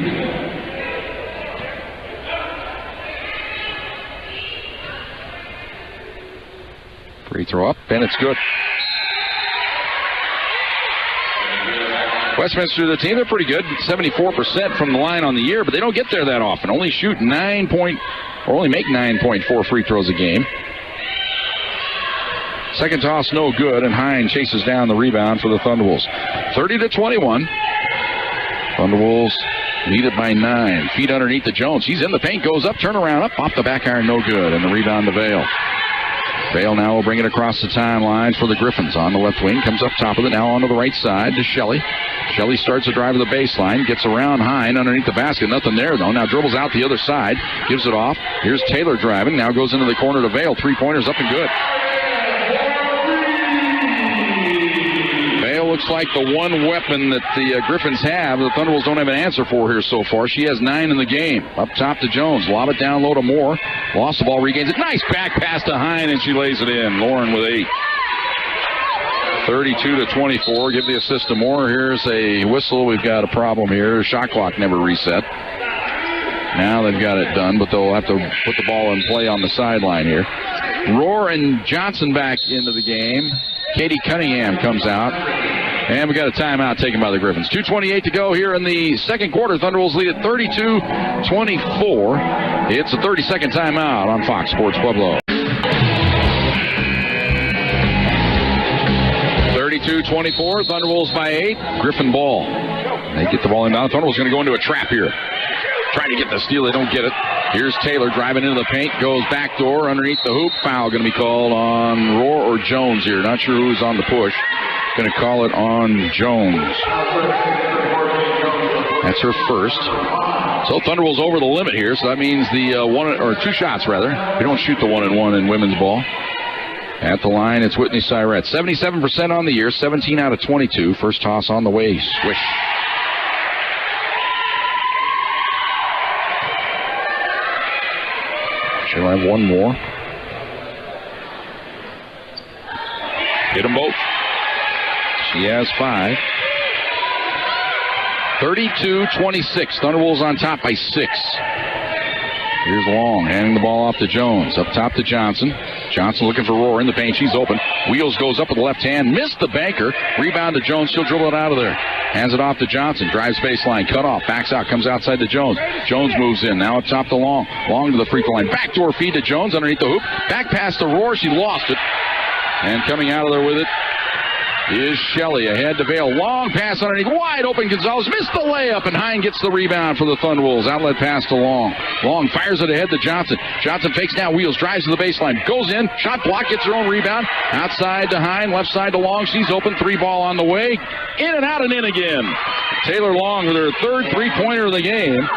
Free throw up, and it's good. Westminster, the team, they're pretty good. 74% from the line on the year, but they don't get there that often. Only shoot only make 9.4 free throws a game. Second toss, no good, and Hine chases down the rebound for the Thunderwolves. 30-21. Thunderwolves lead it by 9. Feet underneath the Jones. He's in the paint, goes up, turnaround up, off the back iron, no good, and the rebound to Vale. Vale now will bring it across the timeline for the Griffins on the left wing. Comes up top of it, now onto the right side to Shelley. Shelley starts a drive to the baseline, gets around Hine underneath the basket. Nothing there, though. Now dribbles out the other side, gives it off. Here's Taylor driving, now goes into the corner to Vale. 3-pointers up and good. Vale looks like the one weapon that the Griffins have. The Thunderwolves don't have an answer for here so far. She has 9 in the game. Up top to Jones. Lob it down low to Moore. Lost the ball, regains it. Nice back pass to Hine, and she lays it in. Lauren with 8. 32-24. Give the assist to Moore. Here's a whistle. We've got a problem here. Shot clock never reset. Now they've got it done, but they'll have to put the ball in play on the sideline here. Rohr and Johnson back into the game. Katie Cunningham comes out. And we got a timeout taken by the Griffins. 2:28 to go here in the second quarter. Thunderwolves lead at 32-24. It's a 30-second timeout on Fox Sports Pueblo. 32-24. Thunderwolves by 8. Griffin ball. They get the ball in now. Thunderwolves going to go into a trap here. Trying to get the steal. They don't get it. Here's Taylor driving into the paint. Goes backdoor underneath the hoop. Foul going to be called on Rohr or Jones here. Not sure who's on the push. Going to call it on Jones. That's her first. So Thunderwolves over the limit here. So that means the 2 shots rather. We don't shoot the 1-and-1 in women's ball. At the line, it's Whitney Cyrette. 77% on the year, 17 out of 22. First toss on the way. Swish. She'll have one more. Hit them both. She has 5. 32-26. Thunderwolves on top by 6. Here's Long, handing the ball off to Jones. Up top to Johnson. Johnson looking for Rohr in the paint. She's open. Wheels goes up with the left hand. Missed the banker. Rebound to Jones. She'll dribble it out of there. Hands it off to Johnson. Drives baseline. Cut off. Backs out. Comes outside to Jones. Jones moves in. Now up top to Long. Long to the free throw line. Backdoor feed to Jones underneath the hoop. Back pass to Rohr. She lost it. And coming out of there with it is Shelley. Ahead to Vale. Long pass underneath. Wide open. Gonzalez missed the layup, and Hine gets the rebound for the Thunderwolves. Outlet pass to Long. Long fires it ahead to Johnson. Johnson fakes now. Wheels. Drives to the baseline. Goes in. Shot block. Gets her own rebound. Outside to Hine. Left side to Long. She's open. 3 ball on the way. In and out and in again. Taylor Long with her third three-pointer of the game.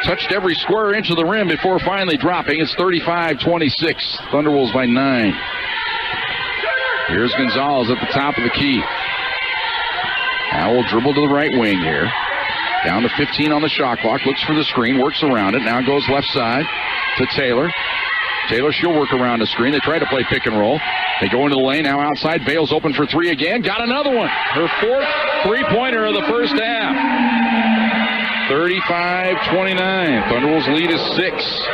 Touched every square inch of the rim before finally dropping. It's 35-26. Thunderwolves by 9. Here's Gonzalez at the top of the key. Now will dribble to the right wing here. Down to 15 on the shot clock. Looks for the screen. Works around it. Now goes left side to Taylor. Taylor, she'll work around the screen. They try to play pick and roll. They go into the lane. Now outside. Bale's open for 3 again. Got another one. Her 4th three-pointer of the first half. 35-29. Thunderwolves lead is 6.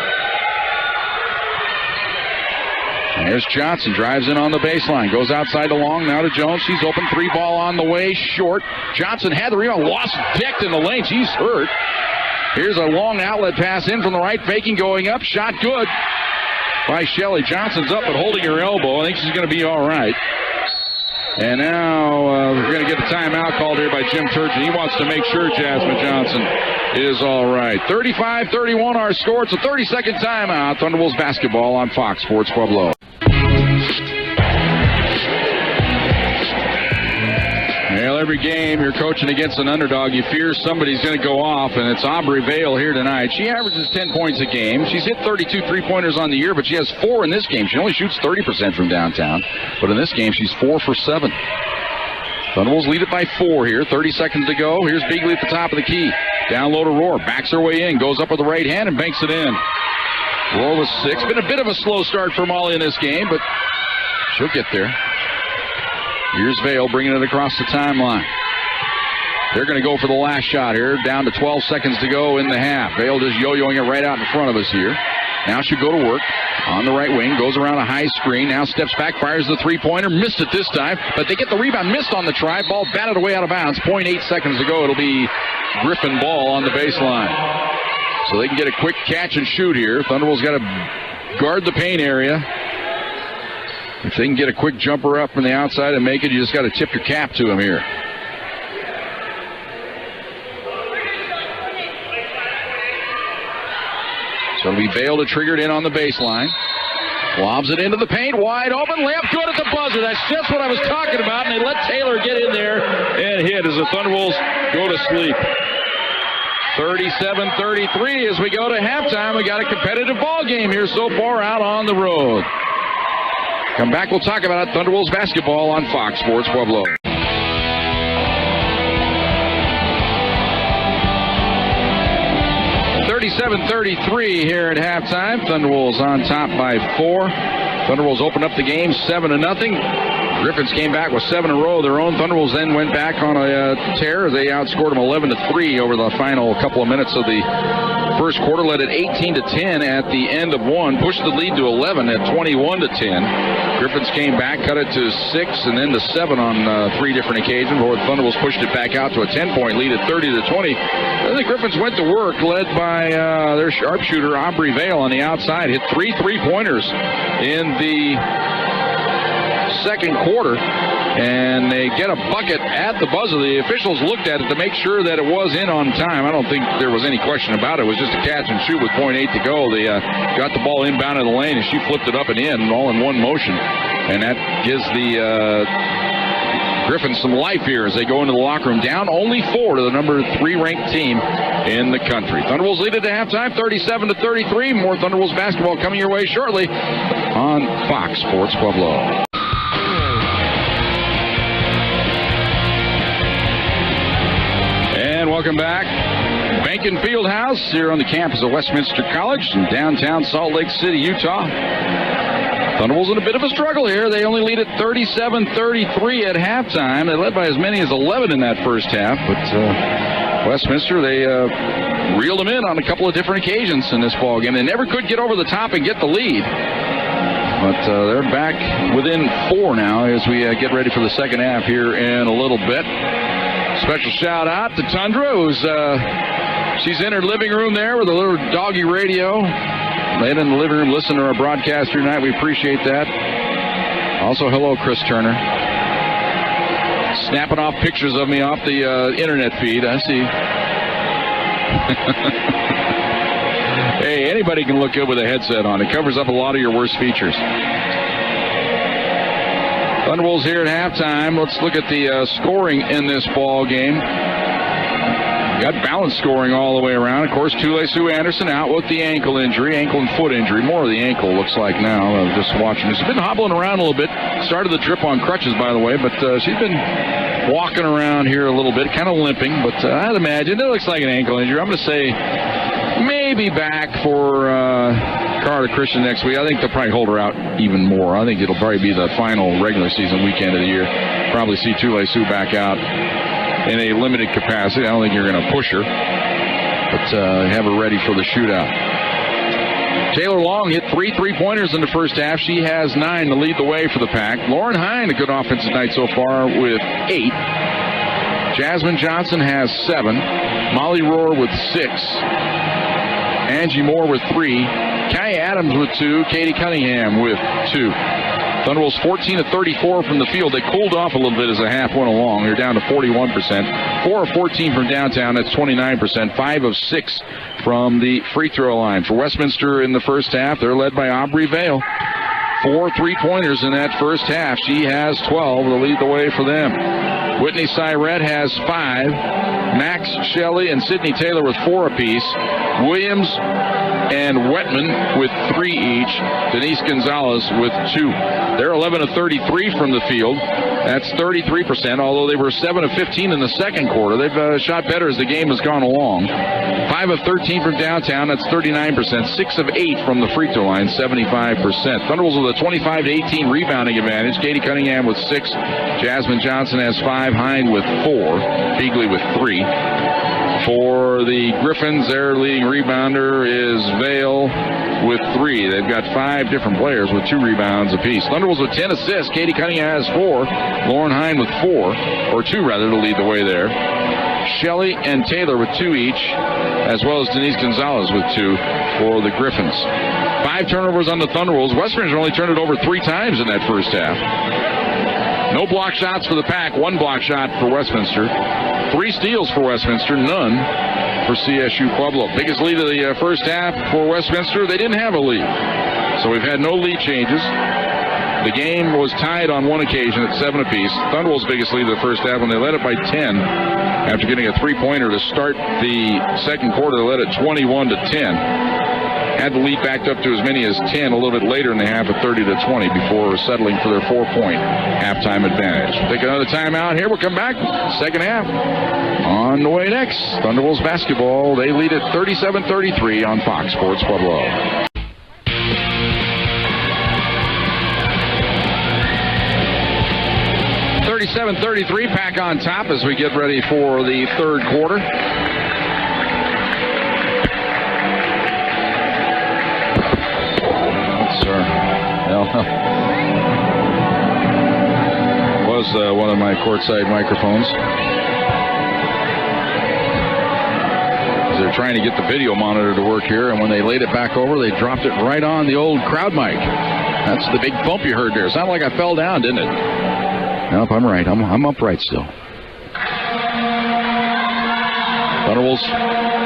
There's Johnson, drives in on the baseline, goes outside to Long, now to Jones. She's open, 3 ball on the way, short. Johnson had the rebound, lost, picked in the lane. She's hurt. Here's a long outlet pass in from the right, faking, going up, shot good by Shelley. Johnson's up but holding her elbow. I think she's going to be all right. And now we're going to get a timeout called here by Jim Turgeon. He wants to make sure Jasmine Johnson is all right. 35-31 our score. It's a 30-second timeout. Thunderwolves basketball on Fox Sports Pueblo. Well, every game you're coaching against an underdog, you fear somebody's going to go off, and it's Aubrey Vale here tonight. She averages 10 points a game. She's hit 32 three-pointers on the year, but she has 4 in this game. She only shoots 30% from downtown, but in this game she's 4 for 7. Thunderwolves lead it by 4 here. 30 seconds to go. Here's Beagley at the top of the key. Down low to Rohr. Backs her way in. Goes up with the right hand and banks it in. Rohr with 6. Been a bit of a slow start for Molly in this game, but she'll get there. Here's Vale bringing it across the timeline. They're going to go for the last shot here. Down to 12 seconds to go in the half. Vale just yo-yoing it right out in front of us here. Now she'll go to work on the right wing. Goes around a high screen. Now steps back, fires the three-pointer. Missed it this time, but they get the rebound. Missed on the try. Ball batted away out of bounds. 0.8 seconds to go. It'll be Griffin ball on the baseline. So they can get a quick catch and shoot here. Thunderwolves got to guard the paint area. If they can get a quick jumper up from the outside and make it, you just got to tip your cap to them here. So it'll be Vale to trigger it in on the baseline. Lobs it into the paint, wide open, layup good at the buzzer. That's just what I was talking about, and they let Taylor get in there and hit as the Thunderwolves go to sleep. 37-33 as we go to halftime. We got a competitive ball game here so far out on the road. Come back, we'll talk about Thunderwolves basketball on Fox Sports Pueblo. 37-33 here at halftime. Thunderwolves on top by 4. Thunderwolves opened up the game 7-0. Griffins came back with 7 in a row. Their own Thunderwolves then went back on a tear. They outscored them 11-3 over the final couple of minutes of the first quarter. Led it 18-10 at the end of 1. Pushed the lead to 11 at 21-10. Griffins came back, cut it to 6 and then to 7 on 3 different occasions. Before the Thunderwolves pushed it back out to a 10-point lead at 30-20. Then the Griffins went to work, led by their sharpshooter Aubrey Vale on the outside. Hit 3 three-pointers in the second quarter, and they get a bucket at the buzzer. The officials looked at it to make sure that it was in on time. I don't think there was any question about it. It was just a catch and shoot with 0.8 to go. They got the ball inbound in the lane, and she flipped it up and in, all in one motion. And that gives the Griffins some life here as they go into the locker room. Down only 4 to the number 3 ranked team in the country. Thunderwolves lead it to halftime, 37-33. More Thunderwolves basketball coming your way shortly on Fox Sports Pueblo. And welcome back. Behnken Fieldhouse here on the campus of Westminster College in downtown Salt Lake City, Utah. Thunderwolves in a bit of a struggle here. They only lead at 37-33 at halftime. They led by as many as 11 in that first half, but Westminster, they reeled them in on a couple of different occasions in this ball game. They never could get over the top and get the lead, but they're back within 4 now as we get ready for the second half here in a little bit. Special shout out to Tundra, who's she's in her living room there with a little doggy radio. Laying in the living room, listening to our broadcast here tonight. We appreciate that. Also, hello, Chris Turner. Snapping off pictures of me off the internet feed. I see. Hey, anybody can look good with a headset on. It covers up a lot of your worst features. Thunderwolves here at halftime. Let's look at the scoring in this ball game. Got balanced scoring all the way around. Of course, Csu Anderson out with the ankle injury, ankle and foot injury. More of the ankle, looks like now. Just watching her. She's been hobbling around a little bit. Started the trip on crutches, by the way, but she's been walking around here a little bit, kind of limping. But I'd imagine it looks like an ankle injury. I'm going to say maybe back for Carter Christian next week. I think they'll probably hold her out even more. I think it'll probably be the final regular season weekend of the year. Probably see Csu back out in a limited capacity. I don't think you're going to push her, but have her ready for the shootout. Taylor Long hit 3 3-pointers in the first half. She has 9 to lead the way for the Pack. Lauren Hine, a good offensive night so far with 8. Jasmine Johnson has 7. Molly Rohr with 6. Angie Moore with 3. Kai Adams with 2. Katie Cunningham with 2. Thunderwolves 14 of 34 from the field. They cooled off a little bit as the half went along. They're down to 41%. 4 of 14 from downtown. That's 29%. 5 of 6 from the free throw line. For Westminster in the first half, they're led by Aubrey Vale. 4 3-pointers in that first half. She has 12 to lead the way for them. Whitney Syret has 5. Max Shelley and Sydney Taylor with 4 apiece. Williams and Wetman with 3 each. Denise Gonzalez with 2. They're 11 of 33 from the field. That's 33%, although they were 7 of 15 in the second quarter. They've shot better as the game has gone along. 5 of 13 from downtown. That's 39%. 6 of 8 from the free throw line, 75%. Thunderwolves with a 25-18 rebounding advantage. Katie Cunningham with 6. Jasmine Johnson has 5. Hine with 4. Beagley with 3. For the Griffins, their leading rebounder is Vale with 3. They've got 5 different players with 2 rebounds apiece. Thunderwolves with 10 assists. Katie Cunningham has 4. Lauren Hine with 4, or 2 rather, to lead the way there. Shelley and Taylor with 2 each, as well as Denise Gonzalez with 2 for the Griffins. 5 turnovers on the Thunderwolves. Westminster only turned it over 3 times in that first half. No block shots for the Pack. 1 block shot for Westminster. 3 steals for Westminster. None for Csu-Pueblo. Biggest lead of the first half for Westminster. They didn't have a lead, so we've had no lead changes. The game was tied on one occasion at 7 apiece. Thunderwolves' biggest lead of the first half when they led it by 10 after getting a 3-pointer to start the second quarter. They led it 21-10. Had the lead backed up to as many as 10 a little bit later in the half at 30-20 before settling for their 4-point halftime advantage. Take another timeout here. We'll come back. Second half. On the way next, Thunderwolves basketball. They lead at 37-33 on Fox Sports Pueblo. Pack on top as we get ready for the third quarter. Was one of my courtside microphones. They're trying to get the video monitor to work here, and when they laid it back over, they dropped it right on the old crowd mic. That's the big bump you heard there. It sounded like I fell down, didn't it? Nope, I'm right. I'm upright still. Thunderwolves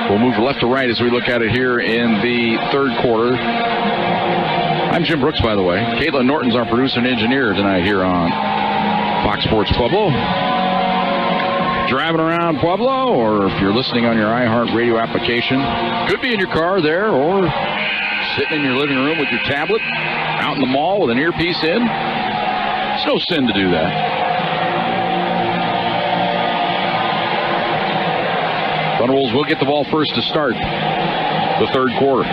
will move left to right as we look at it here in the third quarter. I'm Jim Brooks, by the way. Caitlin Norton's our producer and engineer tonight here on Fox Sports Pueblo. Driving around Pueblo, or if you're listening on your iHeart Radio application, could be in your car there, or sitting in your living room with your tablet, out in the mall with an earpiece in. It's no sin to do that. Thunderwolves will get the ball first to start the third quarter.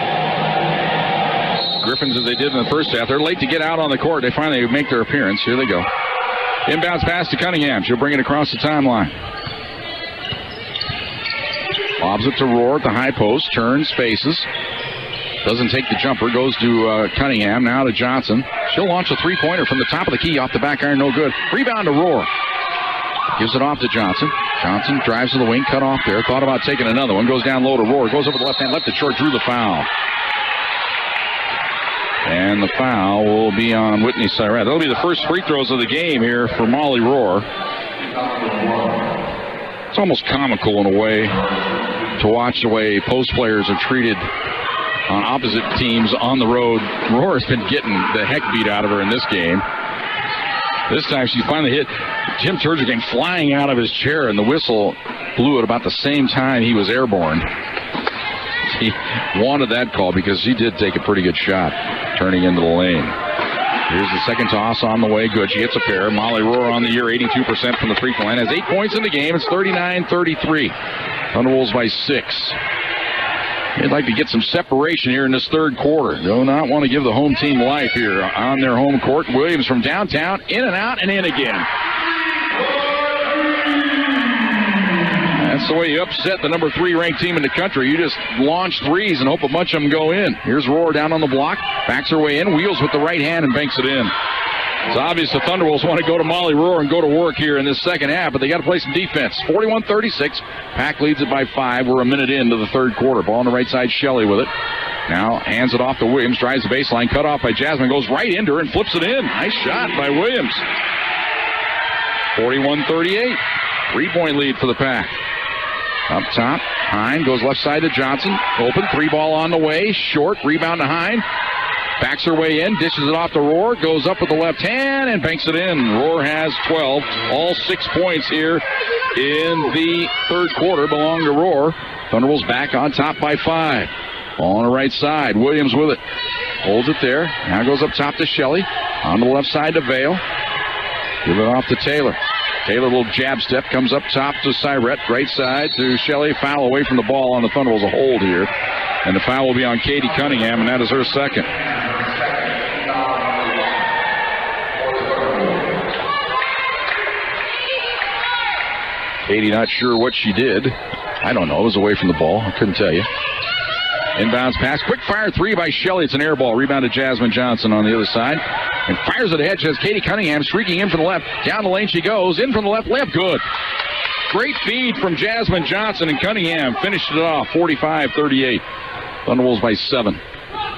Griffins, as they did in the first half, they're late to get out on the court. They finally make their appearance. Here they go. Inbounds pass to Cunningham. She'll bring it across the timeline. Lobs it to Rohr at the high post. Turns, faces. Doesn't take the jumper. Goes to Cunningham. Now to Johnson. She'll launch a three-pointer from the top of the key off the back iron. No good. Rebound to Rohr. Gives it off to Johnson. Johnson drives to the wing. Cut off there. Thought about taking another one. Goes down low to Rohr. Goes over the left hand. Left it short. Drew the foul. And the foul will be on Whitney Syret. That'll be the first free throws of the game here for Molly Rohr. It's almost comical in a way to watch the way post players are treated on opposite teams on the road. Rohr has been getting the heck beat out of her in this game. This time she finally hit. Jim Turgeon came flying out of his chair, and the whistle blew at about the same time he was airborne. He wanted that call because she did take a pretty good shot turning into the lane. Here's the second toss on the way. Good. She hits a pair. Molly Rohr on the year, 82% from the free throw line. Has 8 points in the game. It's 39-33. Thunderwolves by 6. They'd like to get some separation here in this third quarter. Do not want to give the home team life here on their home court. Williams from downtown, in and out and in again. That's the way you upset the number 3 ranked team in the country. You just launch threes and hope a bunch of them go in. Here's Rohr down on the block. Backs her way in. Wheels with the right hand and banks it in. It's obvious the Thunderwolves want to go to Molly Rohr and go to work here in this second half, but they got to play some defense. 41-36. Pack leads it by 5. We're a minute into the third quarter. Ball on the right side. Shelley with it. Now hands it off to Williams. Drives the baseline. Cut off by Jasmine. Goes right into her and flips it in. Nice shot by Williams. 41-38. 3-point lead for the Pack. Up top, Hine goes left side to Johnson. Open, 3-ball on the way. Short, rebound to Hine. Backs her way in, dishes it off to Rohr. Goes up with the left hand and banks it in. Rohr has 12. All 6 points here in the third quarter belong to Rohr. Thunderwolves back on top by 5. Ball on the right side. Williams with it. Holds it there. Now goes up top to Shelley. On the left side to Vale. Give it off to Taylor. Taylor, little jab step, comes up top to Syret. Right side to Shelley. Foul away from the ball on the Thunderwolves. A hold here. And the foul will be on Katie Cunningham, and that is her second. Katie not sure what she did. I don't know. It was away from the ball. I couldn't tell you. Inbounds pass. Quick fire 3 by Shelley. It's an air ball. Rebounded Jasmine Johnson on the other side. And fires it ahead. She has Katie Cunningham streaking in from the left. Down the lane she goes. In from the left. Layup good. Great feed from Jasmine Johnson, and Cunningham finished it off. 45-38. Thunderwolves by 7.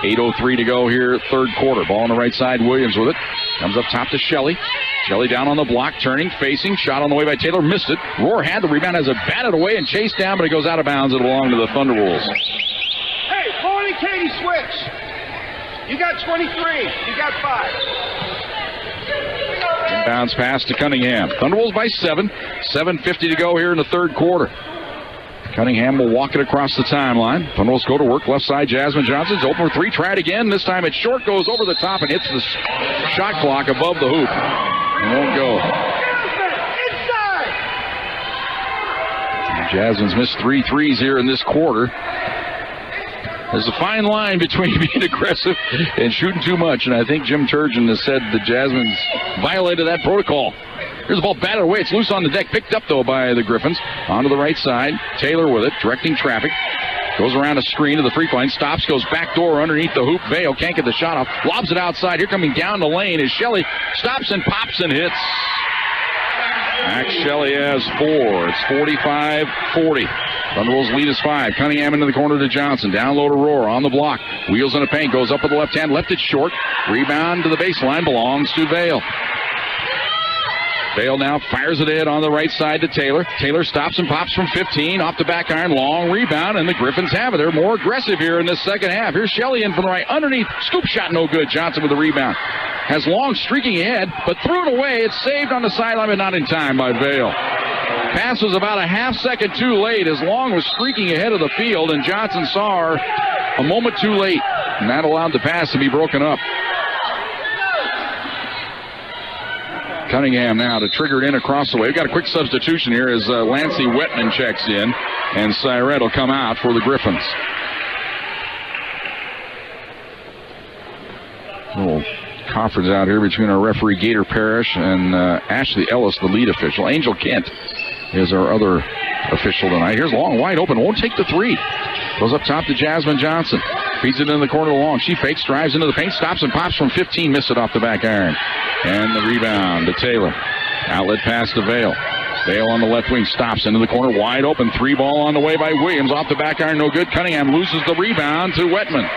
8:03 to go here, third quarter. Ball on the right side. Williams with it. Comes up top to Shelley. Shelley down on the block, turning, facing. Shot on the way by Taylor. Missed it. Rohr had the rebound, has it batted away and chased down, but it goes out of bounds. It belonged to the Thunderwolves.
Hey, Paul and Katie, switch. You got 23. You got 5.
Inbounds pass to Cunningham. Thunderwolves by 7. 7:50 to go here in the third quarter. Cunningham will walk it across the timeline. Thunderwolves go to work. Left side, Jasmine Johnson's open for 3. Tried again. This time it's short. Goes over the top and hits the shot clock above the hoop. It won't go.
Inside.
Jasmine's missed 3 threes here in this quarter. There's a fine line between being aggressive and shooting too much, and I think Jim Turgeon has said that Jasmine's violated that protocol. Here's the ball batted away. It's loose on the deck. Picked up, though, by the Griffins. Onto the right side. Taylor with it, directing traffic. Goes around a screen to the free throw line. Stops, goes back door underneath the hoop. Vale can't get the shot off. Lobs it outside. Here coming down the lane is Shelley. Stops and pops and hits. Max Shelley has 4. It's 45-40. Thunderwolves lead is 5. Cunningham into the corner to Johnson. Down low to Rohr on the block. Wheels in the paint. Goes up with the left hand. Left it short. Rebound to the baseline belongs to Vale. Vale now fires it in on the right side to Taylor. Taylor stops and pops from 15 off the back iron. Long rebound, and the Griffins have it. They're more aggressive here in this second half. Here's Shelley in from the right. Underneath. Scoop shot no good. Johnson with the rebound. Has Long streaking ahead, but threw it away. It's saved on the sideline, but not in time by Vale. Pass was about a half second too late as Long was streaking ahead of the field, and Johnson saw her a moment too late, and that allowed the pass to be broken up. Cunningham now to trigger it in across the way. We've got a quick substitution here as Lancey Wetman checks in, and Siret will come out for the Griffins. Little conference out here between our referee Gator Parrish and Ashley Ellis, the lead official. Angel Kent is our other official tonight. Here's Long, wide open, won't take the three. Goes up top to Jasmine Johnson. Feeds it in the corner to Long. She fakes, drives into the paint, stops and pops from 15. Missed it off the back iron. And the rebound to Taylor. Outlet pass to Vale. Vale on the left wing, stops into the corner, wide open. Three ball on the way by Williams. Off the back iron, no good. Cunningham loses the rebound to Wetman.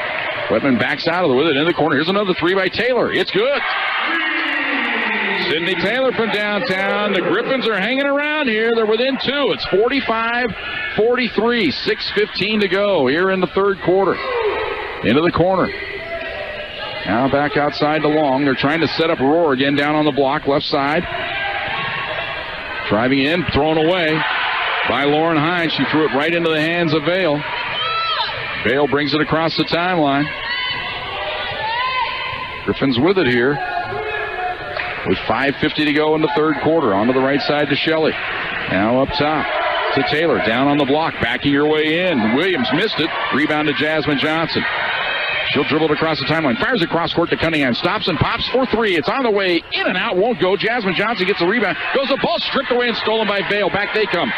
Wetman backs out of it with it in the corner. Here's another three by Taylor. It's good. Sydney Taylor from downtown. The Griffins are hanging around here. They're within two. It's 45-43. 6:15 to go here in the third quarter. Into the corner. Now back outside to Long. They're trying to set up Roar again down on the block, left side. Driving in, thrown away by Lauren Hines. She threw it right into the hands of Vale. Vale brings it across the timeline. Griffins with it here. With 5:50 to go in the third quarter. Onto the right side to Shelley. Now up top to Taylor. Down on the block. Backing her way in. Williams missed it. Rebound to Jasmine Johnson. She'll dribble it across the timeline. Fires it cross court to Cunningham. Stops and pops for three. It's on the way. In and out. Won't go. Jasmine Johnson gets the rebound. Goes the ball stripped away and stolen by Vale. Back they come.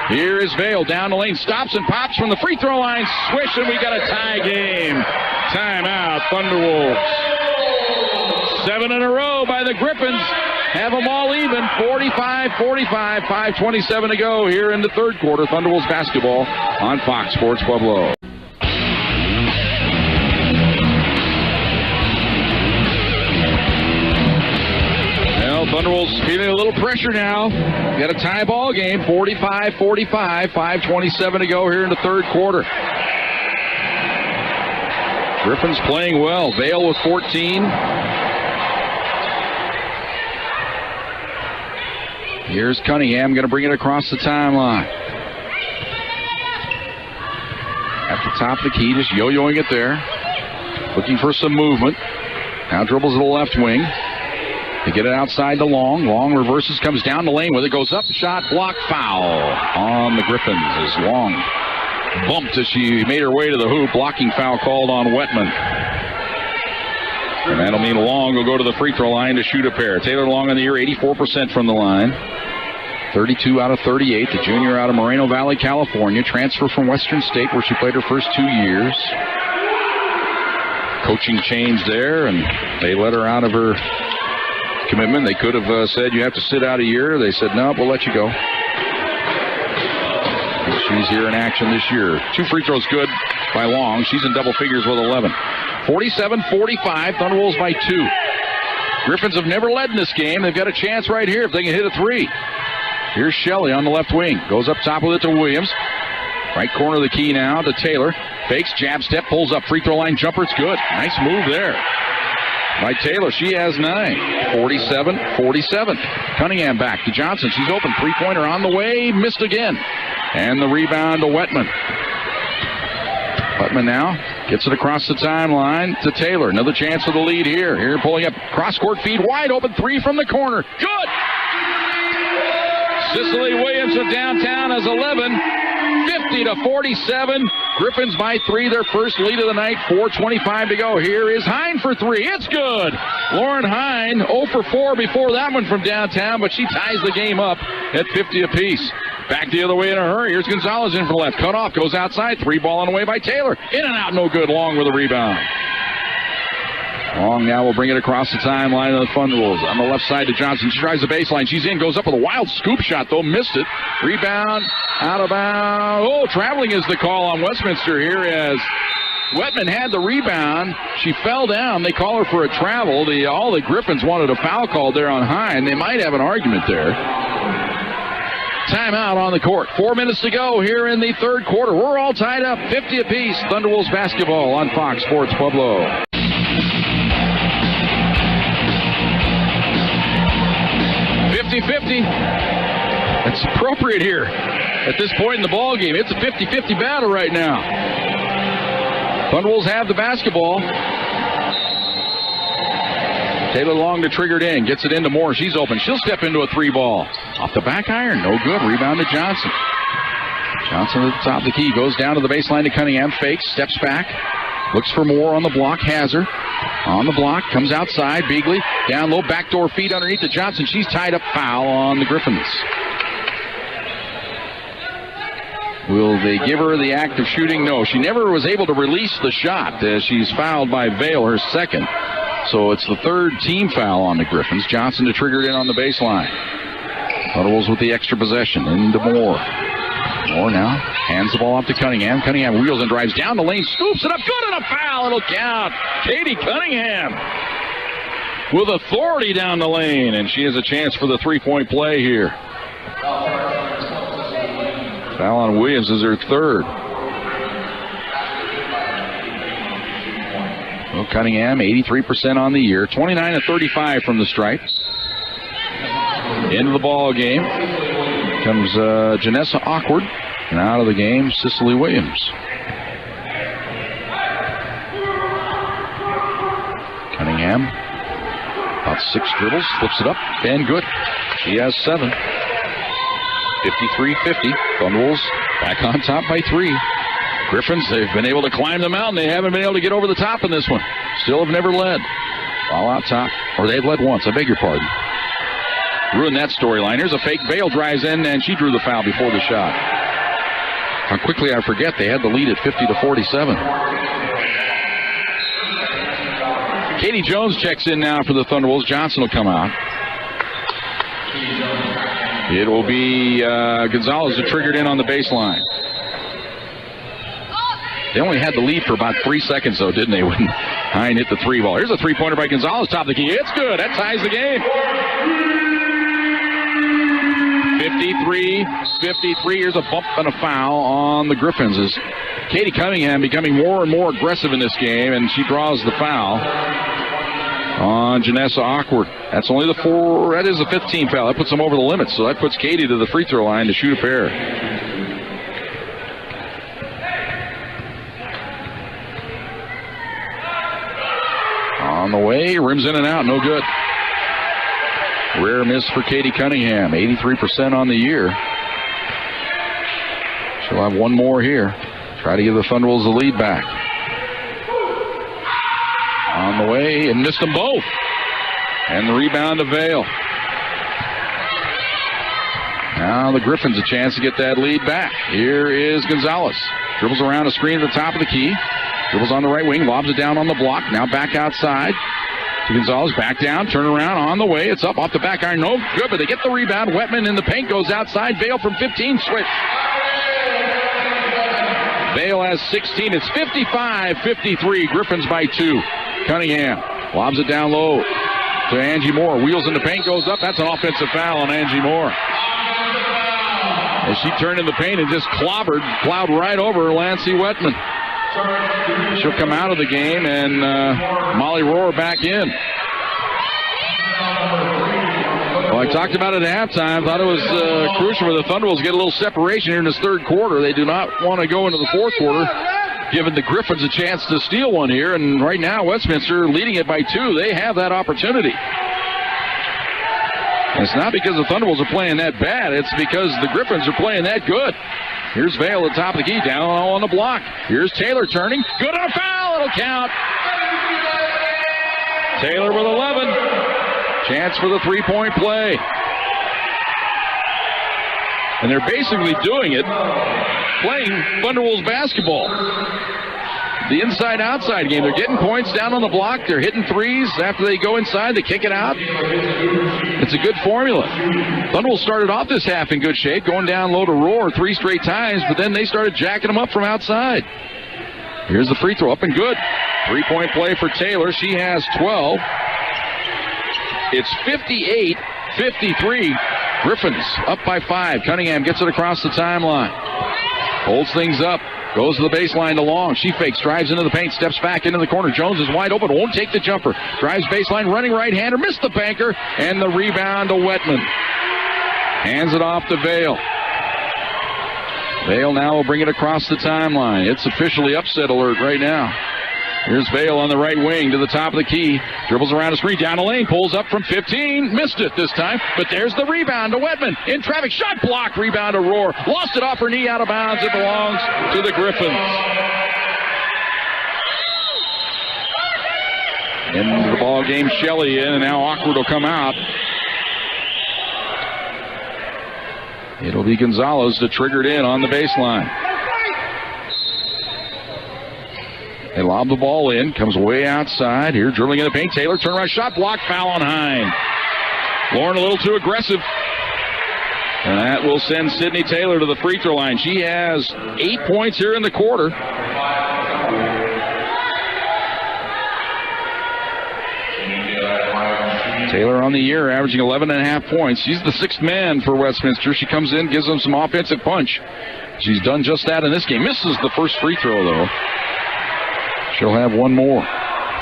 Here is Vale down the lane. Stops and pops from the free throw line. Swish, and we got a tie game. Timeout, Thunderwolves. 7 in a row by the Griffins. Have them all even. 45-45. 5:27 to go here in the third quarter. Thunderwolves basketball on Fox Sports Pueblo. Thunderwolves feeling a little pressure now. Got a tie ball game, 45-45, 5:27 to go here in the third quarter. Griffins playing well. Vale with 14. Here's Cunningham, going to bring it across the timeline. At the top of the key, just yo-yoing it there. Looking for some movement. Now dribbles to the left wing. They get it outside to Long. Long reverses, comes down the lane with it, goes up, shot, block, foul on the Griffins as Long bumped as she made her way to the hoop. Blocking foul called on Wetman. And that'll mean Long will go to the free throw line to shoot a pair. Taylor Long on the year, 84% from the line. 32 out of 38. The junior out of Moreno Valley, California. Transfer from Western State where she played her first 2 years. Coaching change there, and they let her out of her commitment. They could have said you have to sit out a year. They said, no, we'll let you go. She's here in action this year. 2 free throws good by Long. She's in double figures with 11. 47-45, Thunderwolves by 2. Griffins have never led in this game. They've got a chance right here if they can hit a 3. Here's Shelley on the left wing. Goes up top with it to Williams. Right corner of the key now to Taylor. Fakes, jab step, pulls up, free throw line jumper. It's good. Nice move there by Taylor. She has 9. 47-47. Cunningham back to Johnson. She's open. Three-pointer on the way. Missed again. And the rebound to Wetman. Wetman now gets it across the timeline to Taylor. Another chance for the lead here. Here pulling up. Cross-court feed. Wide open. 3 from the corner. Good! Cicely Williams of downtown has 11. 50-47. Griffins by 3, their first lead of the night. 4:25 to go. Here is Hine for 3. It's good. Lauren Hine 0 for 4 before that one from downtown, but she ties the game up at 50 apiece. Back the other way in a hurry. Here's Gonzalez in for left. Cut off. Goes outside. 3 ball on the way by Taylor. In and out. No good. Long with a rebound. Long now will bring it across the timeline of the Thunderwolves. On the left side to Johnson. She tries the baseline. She's in. Goes up with a wild scoop shot, though. Missed it. Rebound. Out of bounds. Oh, traveling is the call on Westminster here as Wetman had the rebound. She fell down. They call her for a travel. All the Griffins wanted a foul called there on High, and they might have an argument there. Timeout on the court. 4 minutes to go here in the third quarter. We're all tied up, 50 apiece. Thunderwolves basketball on Fox Sports Pueblo. 50-50. That's appropriate here at this point in the ball game. It's a 50-50 battle right now. Thunderwolves have the basketball. Taylor Long to trigger it in. Gets it into Moore. She's open. She'll step into a three ball. Off the back iron. No good. Rebound to Johnson. Johnson at the top of the key. Goes down to the baseline to Cunningham. Fakes. Steps back. Looks for Moore on the block. Has her. On the block. Comes outside. Beagley. Down low. Backdoor feed underneath to Johnson. She's tied up. Foul on the Griffins. Will they give her the act of shooting? No. She never was able to release the shot as she's fouled by Vale, her second. So it's the third team foul on the Griffins. Johnson to trigger it in on the baseline. Thunderwolves with the extra possession. Into Moore. Moore now hands the ball off to Cunningham. Cunningham wheels and drives down the lane. Scoops it up. Good and a foul. It'll count. Katie Cunningham with authority down the lane. And she has a chance for the three-point play here. Foul on Williams is her third. Well, Cunningham, 83% on the year. 29-35 from the stripe. Into the ball game comes Janessa Awkward. And out of the game, Cicely Williams. Cunningham, about 6 dribbles, flips it up, and good. She has 7. 53-50. Thunderwolves back on top by 3. Griffins, they've been able to climb the mountain. They haven't been able to get over the top in this one. Still have never led. Ball out top. Or they've led once. I beg your pardon. Ruined that storyline. Here's a fake. Vale drives in, and she drew the foul before the shot. How quickly I forget they had the lead at 50-47. Katie Jones checks in now for the Thunderwolves. Johnson will come out. It will be Gonzalez who triggered in on the baseline. They only had the lead for about 3 seconds, though, didn't they, when Hine hit the three ball. Here's a three-pointer by Gonzalez, top of the key. It's good. That ties the game. 53-53. Here's a bump and a foul on the Griffins as Katie Cunningham becoming more and more aggressive in this game, and she draws the foul on Janessa Awkward. That's only the 4. That is a 15 foul. That puts them over the limit, so that puts Katie to the free throw line to shoot a pair. On the way, rims in and out, no good. Rare miss for Katie Cunningham, 83% on the year. She'll have one more here. Try to give the Thunderwolves the lead back. On the way, and missed them both. And the rebound to Vale. Now the Griffins a chance to get that lead back. Here is Gonzalez. Dribbles around a screen at the top of the key. Dribbles on the right wing, lobs it down on the block. Now back outside to Gonzalez. Back down, turn around, on the way. It's up off the back iron. No good, but they get the rebound. Wetman in the paint goes outside. Vale from 15, switch. Vale has 16. It's 55-53. Griffins by 2. Cunningham lobs it down low to Angie Moore. Wheels in the paint, goes up. That's an offensive foul on Angie Moore. As she turned in the paint and just plowed right over Lancey Wetman. She'll come out of the game, and Molly Rohr back in. Well, I talked about it at halftime. Thought it was crucial for the Thunderwolves to get a little separation here in this third quarter. They do not want to go into the fourth quarter, giving the Griffins a chance to steal one here. And right now, Westminster leading it by 2. They have that opportunity. And it's not because the Thunderwolves are playing that bad. It's because the Griffins are playing that good. Here's Vale at the top of the key, down on the block. Here's Taylor turning. Good on a foul. It'll count. Taylor with 11. Chance for the three-point play. And they're basically doing it, playing Thunderwolves basketball. The inside-outside game. They're getting points down on the block. They're hitting threes. After they go inside, they kick it out. It's a good formula. Thunderwolves started off this half in good shape, going down low to Rohr 3 straight times, but then they started jacking them up from outside. Here's the free throw, up and good. 3-point play for Taylor. She has 12. It's 58-53. Griffins up by 5. Cunningham gets it across the timeline. Holds things up. Goes to the baseline to Long. She fakes, drives into the paint, steps back into the corner. Jones is wide open, won't take the jumper. Drives baseline, running right-hander, missed the banker, and the rebound to Wetman. Hands it off to Vale. Vale now will bring it across the timeline. It's officially upset alert right now. Here's Vale on the right wing to the top of the key. Dribbles around a screen, down the lane, pulls up from 15. Missed it this time, but there's the rebound to Wetman. In traffic, shot blocked, rebound to Rohr. Lost it off her knee, out of bounds. It belongs to the Griffins. Into the ball game, Shelley in, and now Awkward will come out. It'll be Gonzalez to trigger it in on the baseline. They lob the ball in, comes way outside. Here, dribbling in the paint. Taylor, turnaround shot, block, foul on Hine. Lauren a little too aggressive. And that will send Sydney Taylor to the free throw line. She has 8 points here in the quarter. Taylor on the year, averaging 11.5 points. She's the sixth man for Westminster. She comes in, gives them some offensive punch. She's done just that in this game. Misses the first free throw, though. She'll have one more.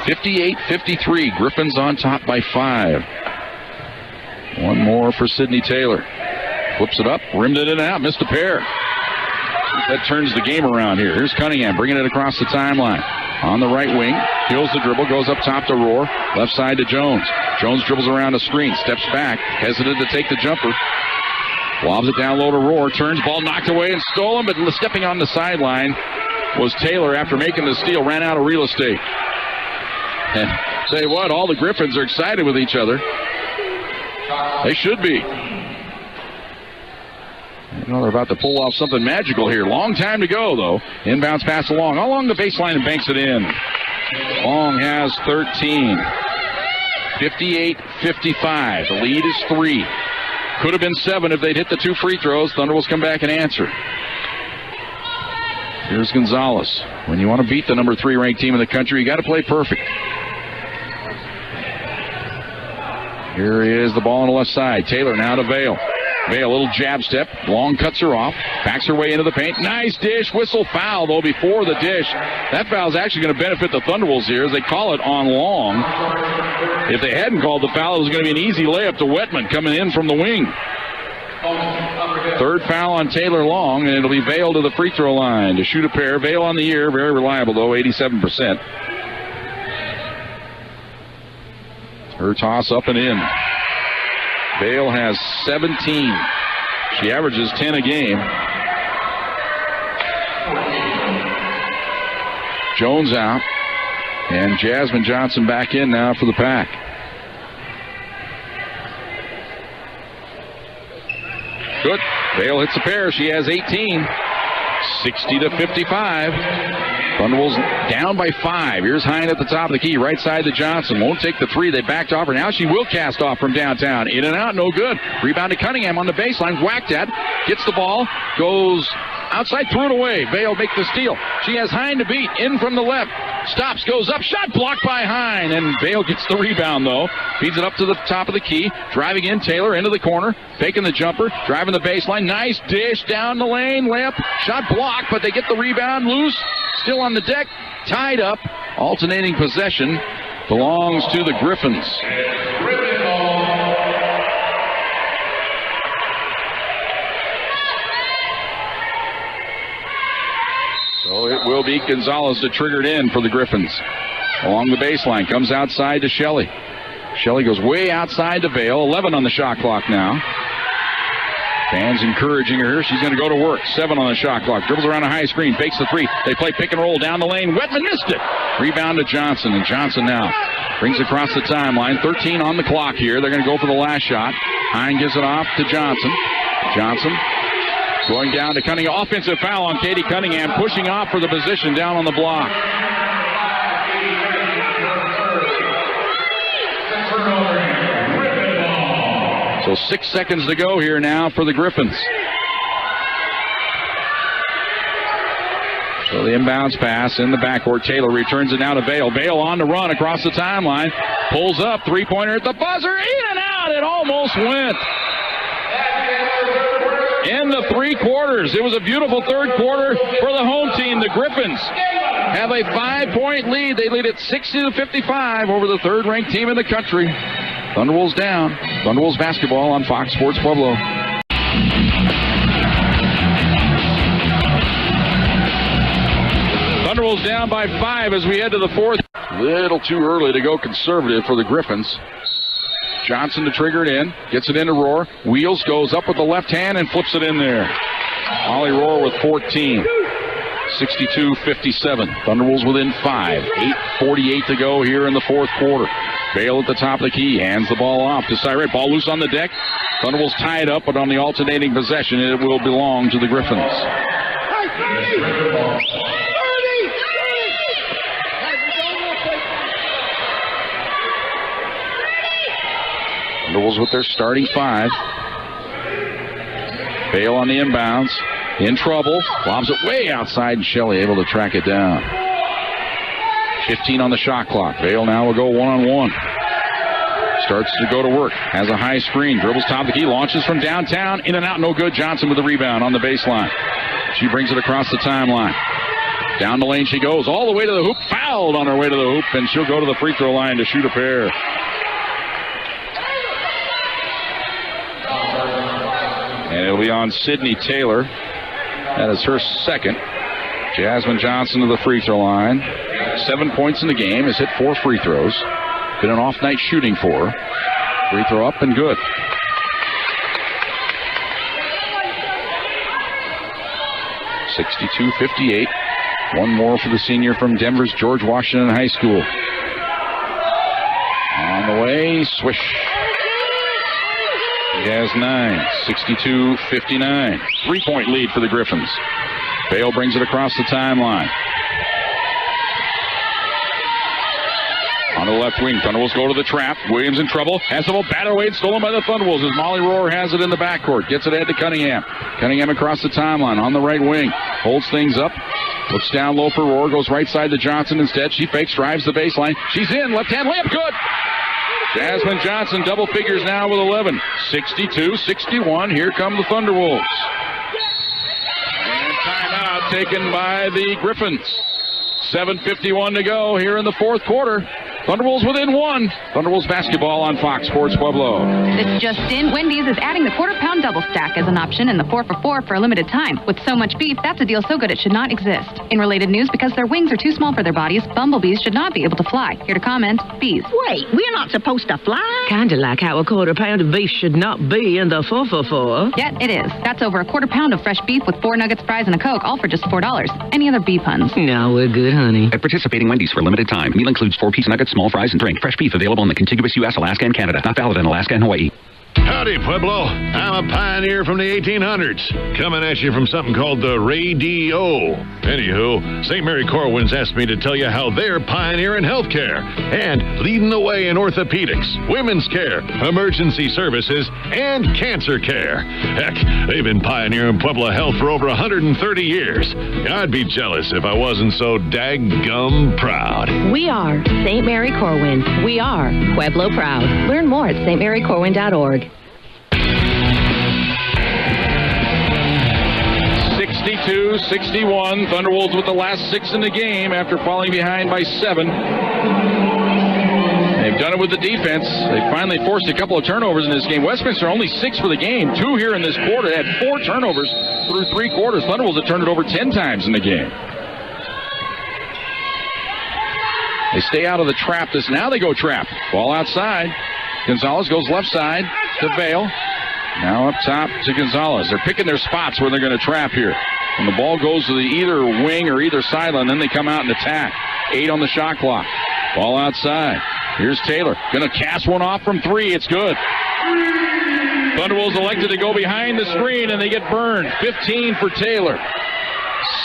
58-53. Griffins on top by 5. One more for Sydney Taylor. Flips it up, rimmed it in and out, missed a pair. That turns the game around here. Here's Cunningham bringing it across the timeline. On the right wing, kills the dribble, goes up top to Rohr. Left side to Jones. Jones dribbles around a screen, steps back, hesitant to take the jumper. Lobs it down low to Rohr, turns, ball knocked away and stolen, but stepping on the sideline was Taylor after making the steal, ran out of real estate. And say what, all the Griffins are excited with each other. They should be. You know, they're about to pull off something magical here. Long time to go, though. Inbounds pass along the baseline and banks it in. Long has 13. 58-55. The lead is 3. Could have been 7 if they'd hit the 2 free throws. Thunderbolts come back and answer. Here's Gonzalez. When you want to beat the number 3 ranked team in the country, you got to play perfect. Here is the ball on the left side. Taylor now to Vale. Vale, a little jab step. Long cuts her off. Backs her way into the paint. Nice dish. Whistle foul, though, before the dish. That foul is actually going to benefit the Thunderbolts here as they call it on Long. If they hadn't called the foul, it was going to be an easy layup to Wetman coming in from the wing. Third foul on Taylor Long, and it'll be Vale to the free throw line to shoot a pair. Vale on the year, very reliable, though, 87%. Her toss up and in. Vale has 17. She averages 10 a game. Jones out. And Jasmine Johnson back in now for the Pack. Good. Vale hits a pair. She has 18. 60-55. Thunderbolts down by 5. Here's Hine at the top of the key. Right side to Johnson. Won't take the 3. They backed off her. Now she will cast off from downtown. In and out. No good. Rebound to Cunningham on the baseline. Whacked at. Gets the ball. Goes outside. Threw it away. Vale makes the steal. She has Hine to beat. In from the left. Stops. Goes up. Shot blocked by Hine. And Vale gets the rebound, though. Feeds it up to the top of the key. Driving in. Taylor into the corner. Faking the jumper. Driving the baseline. Nice dish down the lane. Layup. Shot blocked, but they get the rebound. Loose. Still on the deck. Tied up. Alternating possession belongs to the Griffins. So it will be Gonzalez to trigger it in for the Griffins. Along the baseline. Comes outside to Shelley. Shelley goes way outside to Vale. 11 on the shot clock now. Fans encouraging her. She's going to go to work. 7 on the shot clock. Dribbles around a high screen. Fakes the 3. They play pick and roll down the lane. Wetman missed it. Rebound to Johnson. And Johnson now brings across the timeline. 13 on the clock here. They're going to go for the last shot. Hine gives it off to Johnson. Johnson going down to Cunningham. Offensive foul on Katie Cunningham. Pushing off for the position down on the block. So 6 seconds to go here now for the Griffins. So the inbounds pass in the backcourt. Taylor returns it now to Vale. Vale on the run across the timeline. Pulls up. Three-pointer at the buzzer. In and out. It almost went. In the three quarters. It was a beautiful third quarter for the home team. The Griffins have a 5-point lead. They lead at 60-55 over the third-ranked team in the country. Thunderwolves down. Thunderwolves basketball on Fox Sports Pueblo. Thunderwolves down by 5 as we head to the fourth. Little too early to go conservative for the Griffins. Johnson to trigger it in. Gets it into Rohr. Wheels, goes up with the left hand and flips it in there. Molly Rohr with 14. 62-57. Thunderwolves within 5. 8:48 to go here in the fourth quarter. Vale at the top of the key. Hands the ball off to Cyrette. Ball loose on the deck. Thunderwolves tie it up, but on the alternating possession, it will belong to the Griffins. Thunderwolves with their starting 5. Vale on the inbounds. In trouble. Lobs it way outside, and Shelley able to track it down. 15 on the shot clock. Vale now will go one-on-one. Starts to go to work. Has a high screen. Dribbles top of the key. Launches from downtown. In and out. No good. Johnson with the rebound on the baseline. She brings it across the timeline. Down the lane she goes. All the way to the hoop. Fouled on her way to the hoop. And she'll go to the free throw line to shoot a pair. And it'll be on Sydney Taylor. That is her second. Jasmine Johnson to the free throw line. 7 points in the game. Has hit 4 free throws. Been an off night shooting for her. Free throw up and good. (62-58). One more for the senior from Denver's George Washington High School. On the way, swish. He has 9. 62-59. 3-point lead for the Griffins. Vale brings it across the timeline. On the left wing, Thunderwolves go to the trap. Williams in trouble. Has the ball batted away and stolen by the Thunderwolves as Molly Rohr has it in the backcourt. Gets it ahead to Cunningham. Cunningham across the timeline on the right wing. Holds things up. Looks down low for Rohr. Goes right side to Johnson instead. She fakes, drives the baseline. She's in. Left hand layup. Good. Jasmine Johnson double figures now with 11. 62-61. Here come the Thunderwolves. And timeout taken by the Griffins. 7:51 to go here in the fourth quarter. Thunderwolves within 1. Thunderwolves basketball on Fox Sports Pueblo.
This just in, Wendy's is adding the quarter-pound double stack as an option in the 4 for $4 for a limited time. With so much beef, that's a deal so good it should not exist. In related news, because their wings are too small for their bodies, bumblebees should not be able to fly. Here to comment, bees.
Wait, we're not supposed to fly?
Kind of like how a quarter pound of beef should not be in the 4 for $4.
Yet it is. That's over a quarter pound of fresh beef with 4 nuggets, fries, and a Coke, all for just $4. Any other bee puns?
No, we're good, honey.
At participating Wendy's for a limited time. Meal includes 4-piece nuggets, small fries, and drink. Fresh beef available in the contiguous U.S., Alaska, and Canada. Not valid in Alaska and Hawaii.
Howdy, Pueblo. I'm a pioneer from the 1800s, coming at you from something called the Radio. Anywho, St. Mary Corwin's asked me to tell you how they're pioneering healthcare and leading the way in orthopedics, women's care, emergency services, and cancer care. Heck, they've been pioneering Pueblo health for over 130 years. I'd be jealous if I wasn't so daggum proud.
We are St. Mary Corwin. We are Pueblo proud. Learn more at stmarycorwin.org.
62-61. Thunderwolves with the last 6 in the game after falling behind by 7. They've done it with the defense. They finally forced a couple of turnovers in this game. Westminster only 6 for the game. 2 here in this quarter. They had 4 turnovers through 3 quarters. Thunderwolves have turned it over 10 times in the game. They stay out of the trap. Now they go trap. Ball outside. Gonzalez goes left side to Vale. Now up top to Gonzalez. They're picking their spots where they're going to trap here. And the ball goes to the either wing or either sideline, then they come out and attack. 8 on the shot clock. Ball outside. Here's Taylor. Going to cast one off from 3. It's good. Thunderwolves elected to go behind the screen, and they get burned. 15 for Taylor.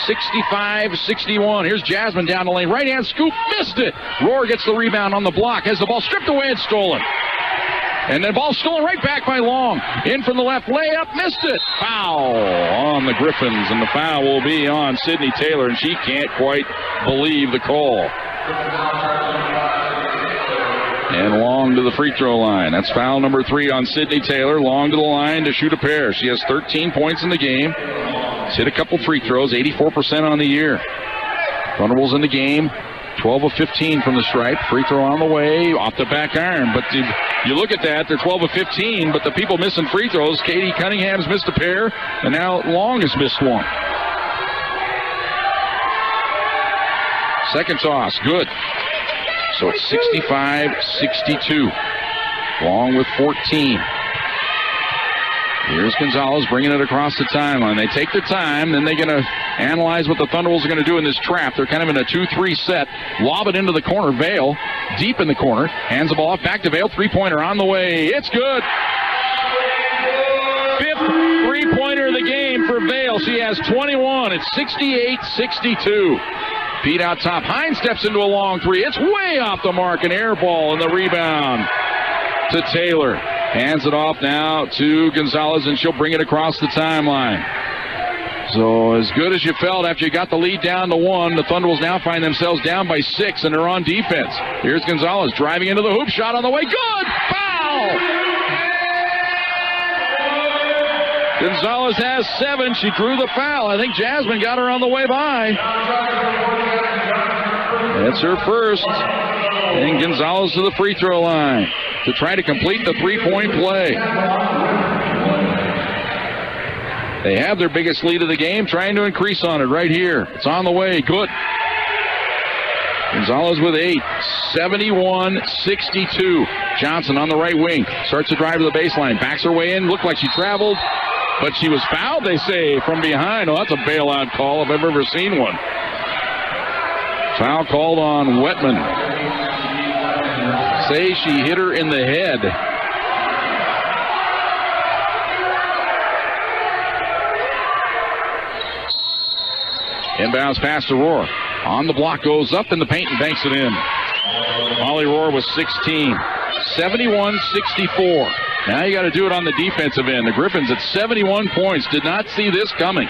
65-61. Here's Jasmine down the lane. Right-hand scoop. Missed it. Rohr gets the rebound on the block. Has the ball stripped away and stolen. And the ball stolen right back by Long. In from the left layup. Missed it. Foul on on the Griffins, and the foul will be on Sydney Taylor, and she can't quite believe the call. And Long to the free throw line. That's foul number 3 on Sydney Taylor. Long to the line to shoot a pair. She has 13 points in the game. She's hit a couple free throws, 84% on the year. Thunderbolts in the game, 12 of 15 from the stripe. Free throw on the way, off the back iron. But you look at that, they're 12 of 15, but the people missing free throws, Katie Cunningham's missed a pair, and now Long has missed one. Second toss, good. So it's 65-62. Long with 14. Here's Gonzalez bringing it across the timeline. They take their time, then they're going to analyze what the Thunderbolts are going to do in this trap. They're kind of in a 2-3 set. Lob it into the corner. Vale deep in the corner. Hands the ball off. Back to Vale. Three-pointer on the way. It's good. 5th three-pointer of the game for Vale. She has 21. It's 68-62. Pete out top. Hines steps into a long 3. It's way off the mark. An air ball and the rebound to Taylor. Hands it off now to Gonzalez, and she'll bring it across the timeline. So as good as you felt after you got the lead down to 1, the Thunderbolts now find themselves down by 6, and they're on defense. Here's Gonzalez driving into the hoop. Shot on the way. Good! Foul! Gonzalez has 7. She drew the foul. I think Jasmine got her on the way by. That's her first. And Gonzalez to the free throw line to try to complete the 3-point play. They have their biggest lead of the game, trying to increase on it right here. It's on the way. Good. Gonzalez with 8. 71-62. Johnson on the right wing. Starts to drive to the baseline. Backs her way in. Looked like she traveled, but she was fouled, they say, from behind. Oh, that's a bailout call if I've ever seen one. Foul called on Wetman. Say she hit her in the head. Inbounds pass to Rohr. On the block, goes up in the paint and banks it in. Molly Rohr was 16. 71-64. Now you got to do it on the defensive end. The Griffins at 71 points did not see this coming.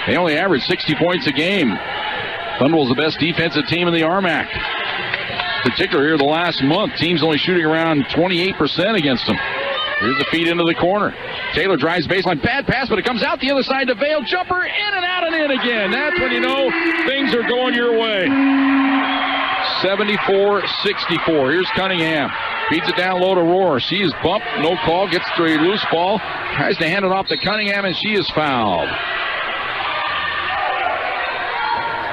They only averaged 60 points a game. Thunderbolt's the best defensive team in the RMAC. Particularly here the last month, teams only shooting around 28% against them. Here's the feed into the corner. Taylor drives baseline. Bad pass, but it comes out the other side to Vale. Jumper in and out and in again. That's when you know things are going your way. 74-64. Here's Cunningham. Feeds it down low to Rohr. She is bumped. No call. Gets to a loose ball. Tries to hand it off to Cunningham, and she is fouled.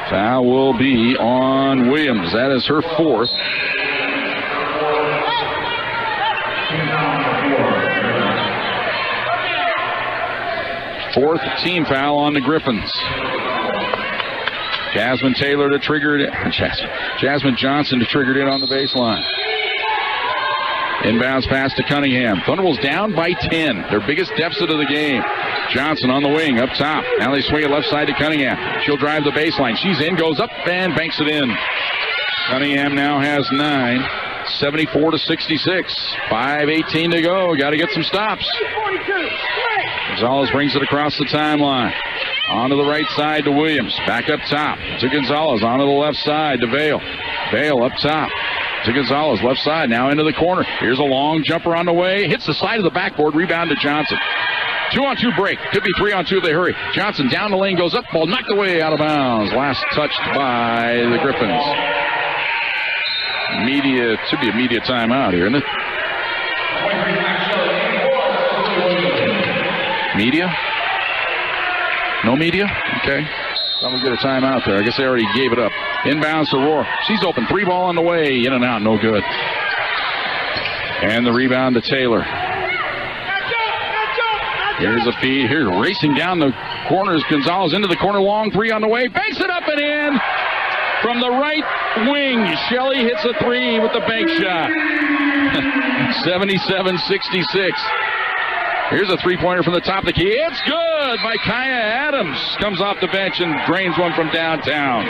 Foul will be on Williams. That is her 4th. Fourth team foul on the Griffins. Jasmine Taylor to trigger it. Jasmine Johnson to trigger it on the baseline. Inbounds pass to Cunningham. Thunderbolts down by 10. Their biggest deficit of the game. Johnson on the wing, up top. Now they swing it left side to Cunningham. She'll drive the baseline. She's in, goes up, and banks it in. Cunningham now has 9. 74-66. 5:18 to go. Got to get some stops. Gonzalez brings it across the timeline. Onto the right side to Williams. Back up top to Gonzalez. Onto the left side to Vale. Vale up top to Gonzalez. Left side now into the corner. Here's a long jumper on the way. Hits the side of the backboard. Rebound to Johnson. 2-on-2 break. Could be 3-on-2 if they hurry. Johnson down the lane, goes up. Ball knocked away out of bounds. Last touched by the Griffins. Media, should be a media timeout here, isn't it? Media? No media? Okay. Thought we'd get a timeout there. I guess they already gave it up. Inbounds to Rohr. She's open. 3 ball on the way. In and out. No good. And the rebound to Taylor. Here's a feed. Here, racing down the corners. Gonzalez into the corner. Long 3 on the way. Banks it up and in. From the right wing, Shelley hits a 3 with the bank shot. 77-66. Here's a 3-pointer from the top of the key. It's good by Kaya Adams. Comes off the bench and drains one from downtown.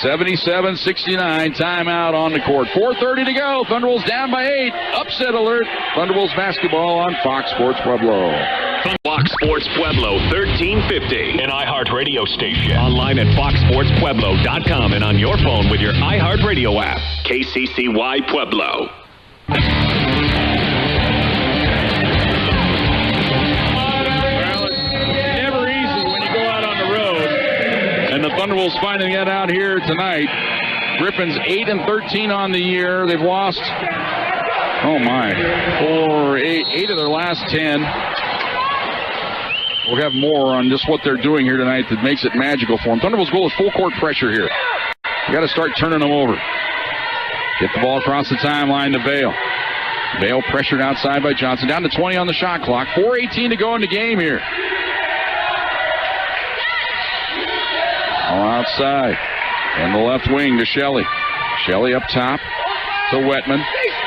77-69. Timeout on the court. 4:30 to go. Thunderbolts down by 8. Upset alert. Thunderbolts basketball on Fox Sports Pueblo.
Fox Sports Pueblo 1350, an iHeartRadio station. Online at foxsportspueblo.com and on your phone with your iHeartRadio app. KCCY Pueblo.
The Thunderbolts finding that out here tonight. Griffins 8-13 on the year. They've lost, 8 of their last 10. We'll have more on just what they're doing here tonight that makes it magical for them. Thunderbolts goal is full court pressure here. You got to start turning them over. Get the ball across the timeline to Vale. Vale pressured outside by Johnson. Down to 20 on the shot clock. 4:18 to go in the game here. All outside. And the left wing to Shelley. Shelley up top to Wetman.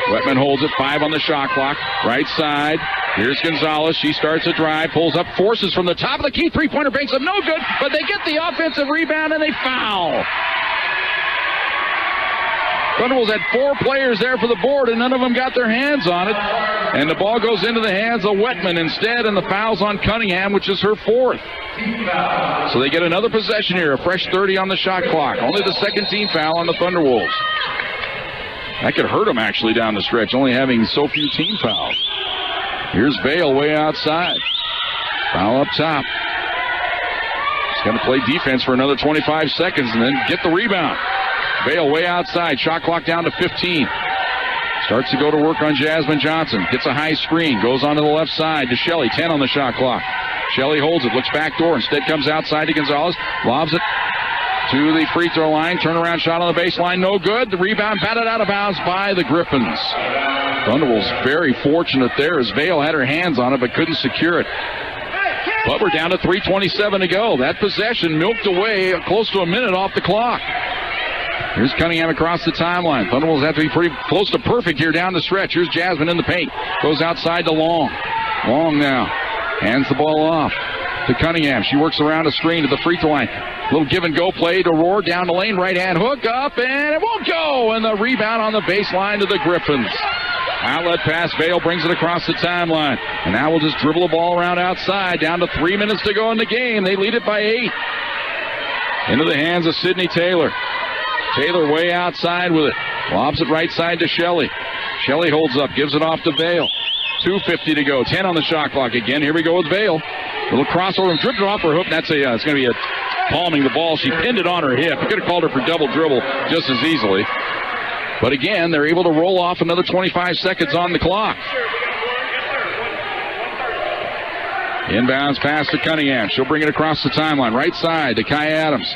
Wetman holds it. 5 on the shot clock. Right side. Here's Gonzalez. She starts a drive. Pulls up. Forces from the top of the key. Three-pointer banks up. No good. But they get the offensive rebound and they foul. Thunderbolts had 4 players there for the board, and none of them got their hands on it. And the ball goes into the hands of Wetman instead, and the foul's on Cunningham, which is her 4th. So they get another possession here, a fresh 30 on the shot clock. Only the second team foul on the Thunderwolves. That could hurt them, actually, down the stretch, only having so few team fouls. Here's Vale way outside. Foul up top. He's going to play defense for another 25 seconds and then get the rebound. Vale way outside. Shot clock down to 15. Starts to go to work on Jasmine Johnson. Gets a high screen. Goes onto the left side to Shelley. 10 on the shot clock. Shelley holds it. Looks back door. Instead comes outside to Gonzalez. Lobs it to the free throw line. Turnaround shot on the baseline. No good. The rebound batted out of bounds by the Griffins. Thunderbolts very fortunate there as Vale had her hands on it but couldn't secure it. But we're down to 3:27 to go. That possession milked away close to a minute off the clock. Here's Cunningham across the timeline. Thunderbolts have to be pretty close to perfect here down the stretch. Here's Jasmine in the paint. Goes outside to Long. Long now. Hands the ball off to Cunningham. She works around a screen to the free throw line. Little give and go play to Roar down the lane. Right hand hook up and it won't go. And the rebound on the baseline to the Griffins. Outlet pass. Vale brings it across the timeline. And now we'll just dribble the ball around outside. Down to 3 minutes to go in the game. They lead it by 8. Into the hands of Sydney Taylor. Taylor way outside with it. Lobs it right side to Shelley. Shelley holds up. Gives it off to Vale. 2:50 to go. 10 on the shot clock again. Here we go with Vale. Little crossover and dripped it off her hook. That's it's going to be a palming the ball. She pinned it on her hip. You could have called her for double dribble just as easily. But again, they're able to roll off another 25 seconds on the clock. Inbounds pass to Cunningham. She'll bring it across the timeline. Right side to Kai Adams.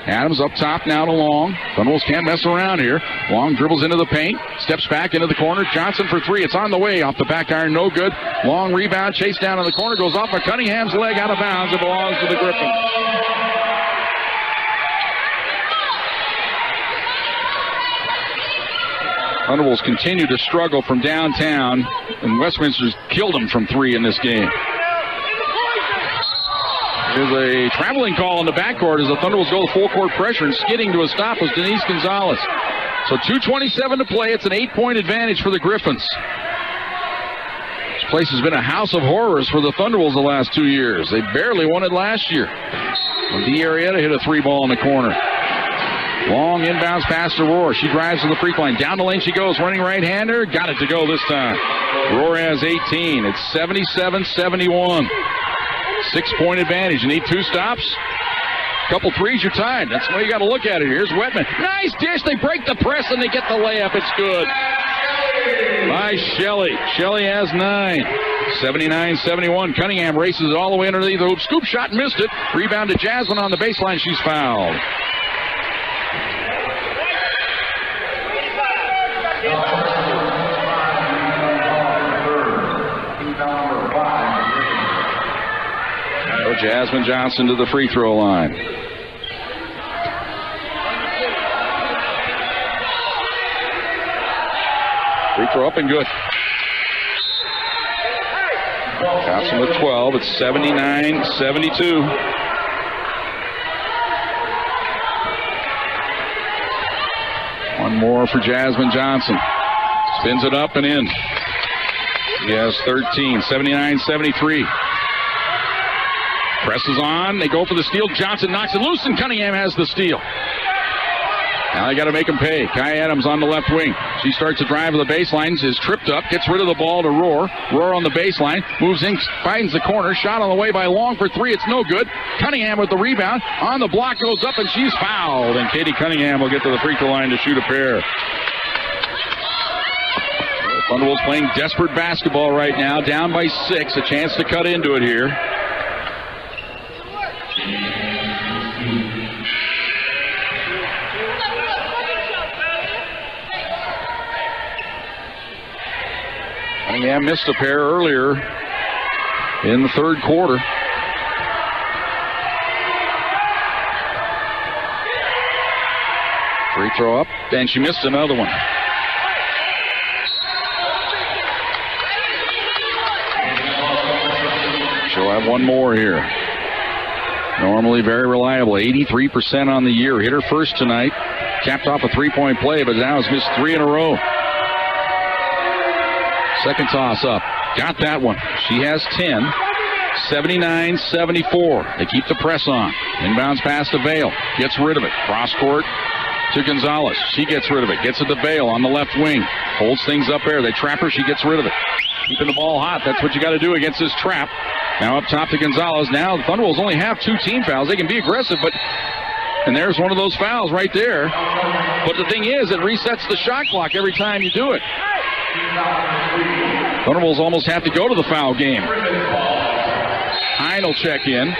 Adams up top now to Long. Thunderbolts can't mess around here. Long dribbles into the paint. Steps back into the corner. Johnson for 3. It's on the way. Off the back iron. No good. Long rebound. Chase down in the corner. Goes off of Cunningham's leg. Out of bounds. It belongs to the Griffins. Thunderbolts continue to struggle from downtown. And Westminster's killed them from 3 in this game. There's a traveling call in the backcourt as the Thunderbolts go to full court pressure, and skidding to a stop was Denise Gonzalez. So 2:27 to play. It's an 8-point advantage for the Griffins. This place has been a house of horrors for the Thunderbolts the last 2 years. They barely won it last year. D. Arietta hit a 3-ball in the corner. Long inbounds pass to Roar. She drives to the free throw line. Down the lane she goes. Running right-hander. Got it to go this time. Roar has 18. It's 77-71. 6-point advantage. You need 2 stops. Couple threes, you're tied. That's the way you got to look at it. Here's Wetman. Nice dish. They break the press and they get the layup. It's good. By Shelley. Shelley has 9. 79-71. Cunningham races it all the way underneath the hoop. Scoop shot, missed it. Rebound to Jasmine on the baseline. She's fouled. Jasmine Johnson to the free throw line. Free throw up and good. Johnson with 12. It's 79-72. One more for Jasmine Johnson. Spins it up and in. He has 13. 79-73. Presses on. They go for the steal. Johnson knocks it loose, and Cunningham has the steal. Now they got to make him pay. Kai Adams on the left wing. She starts to drive to the baseline, is tripped up, gets rid of the ball to Rohr. Rohr on the baseline, moves in, finds the corner. Shot on the way by Long for three. It's no good. Cunningham with the rebound. On the block, goes up, and she's fouled. And Katie Cunningham will get to the free throw line to shoot a pair. Thunderbolts playing desperate basketball right now, down by 6. A chance to cut into it here. Cunningham missed a pair earlier in the third quarter. Free throw up, and she missed another one. She'll have one more here. Normally very reliable, 83% on the year. Hit her first tonight. Capped off a three-point play, but now has missed 3 in a row. Second toss up. Got that one. She has 10. 79-74. They keep the press on. Inbounds pass to Vale. Gets rid of it. Cross court to Gonzalez. She gets rid of it. Gets it to Vale on the left wing. Holds things up there. They trap her. She gets rid of it. Keeping the ball hot. That's what you got to do against this trap. Now up top to Gonzalez. Now the Thunderbolts only have 2 team fouls. They can be aggressive, but... And there's one of those fouls right there. But the thing is, it resets the shot clock every time you do it. Thunderbolts almost have to go to the foul game. Hine will check in.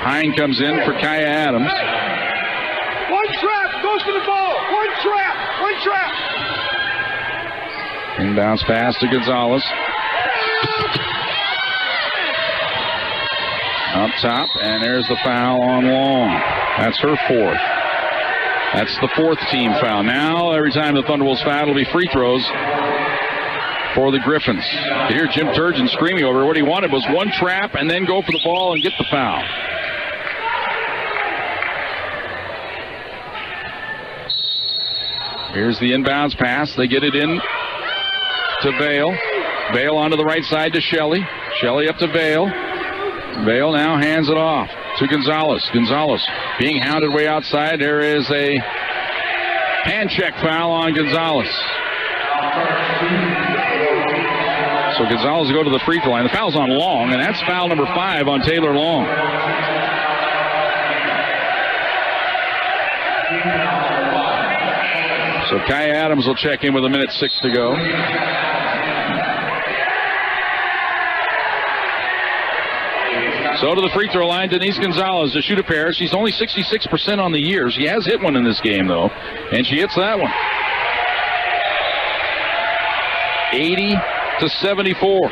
Hine comes in for Kaya Adams.
One trap goes to the ball. One trap.
Inbounds pass to Gonzalez. Up top, and there's the foul on Long. That's her 4th. That's the 4th team foul. Now, every time the Thunderbolts foul, it'll be free throws for the Griffins. You hear Jim Turgeon screaming over. What he wanted was one trap and then go for the ball and get the foul. Here's the inbounds pass. They get it in to Vale. Vale onto the right side to Shelley. Shelley up to Vale. Vale now hands it off to Gonzalez. Gonzalez being hounded way outside. There is a hand check foul on Gonzalez. So Gonzalez will go to the free throw line. The foul's on Long, and that's foul number 5 on Taylor Long. So Kai Adams will check in with 1:06 to go. So to the free throw line, Denise Gonzalez to shoot a pair. She's only 66% on the year. She has hit one in this game, though, and she hits that one. 80-74.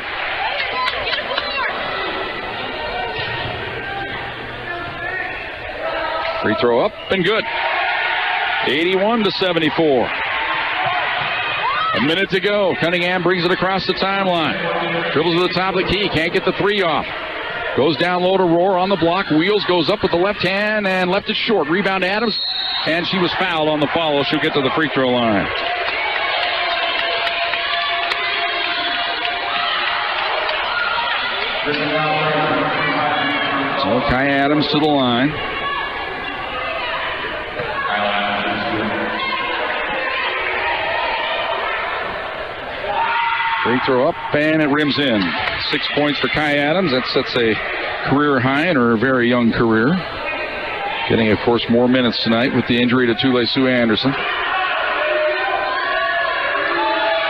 Free throw up and good. 81-74. A minute to go. Cunningham brings it across the timeline. Dribbles to the top of the key. Can't get the 3 off. Goes down low to Rohr on the block. Wheels, goes up with the left hand and left it short. Rebound to Adams. And she was fouled on the follow. She'll get to the free throw line. So Kai Adams to the line. Free throw up, and it rims in. 6 points for Kai Adams. That sets a career high in her very young career. Getting, of course, more minutes tonight with the injury to Tule Sue Anderson.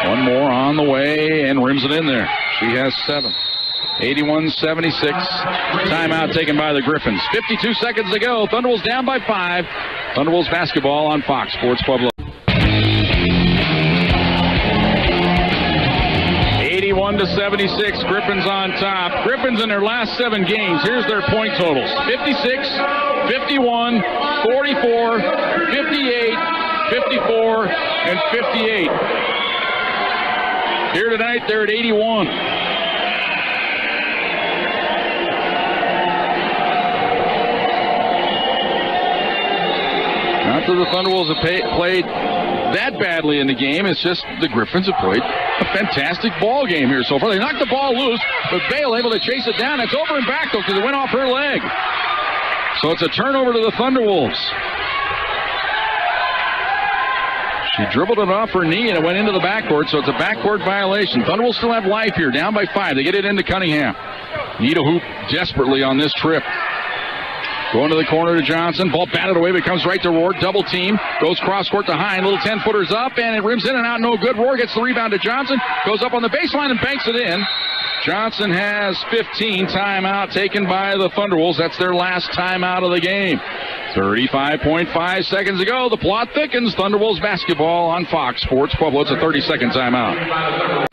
One more on the way, and rims it in there. She has 7. 81-76. Timeout taken by the Griffins. 52 seconds to go. Thunderbolts down by 5. Thunderbolts basketball on Fox Sports Pueblo. 81-76. Griffins on top. Griffins in their last 7 games. Here's their point totals: 56, 51, 44, 58, 54, and 58. Here tonight, they're at 81. After the Thunderbolts have played that badly in the game. It's just the Griffins have played a fantastic ball game here so far. They knocked the ball loose, but Bale able to chase it down. It's over and back, though, because it went off her leg. So it's a turnover to the Thunderwolves. She dribbled it off her knee, and it went into the backcourt, so it's a backcourt violation. Thunderwolves still have life here, down by 5. They get it into Cunningham. Need a hoop desperately on this trip. Going to the corner to Johnson. Ball batted away, but comes right to Rohr. Double team. Goes cross court to Hine. Little 10-footers up, and it rims in and out. No good. Rohr gets the rebound to Johnson. Goes up on the baseline and banks it in. Johnson has 15. Timeout taken by the Thunderwolves. That's their last timeout of the game. 35.5 seconds ago. The plot thickens. Thunderwolves basketball on Fox Sports Pueblo. It's a 30-second timeout.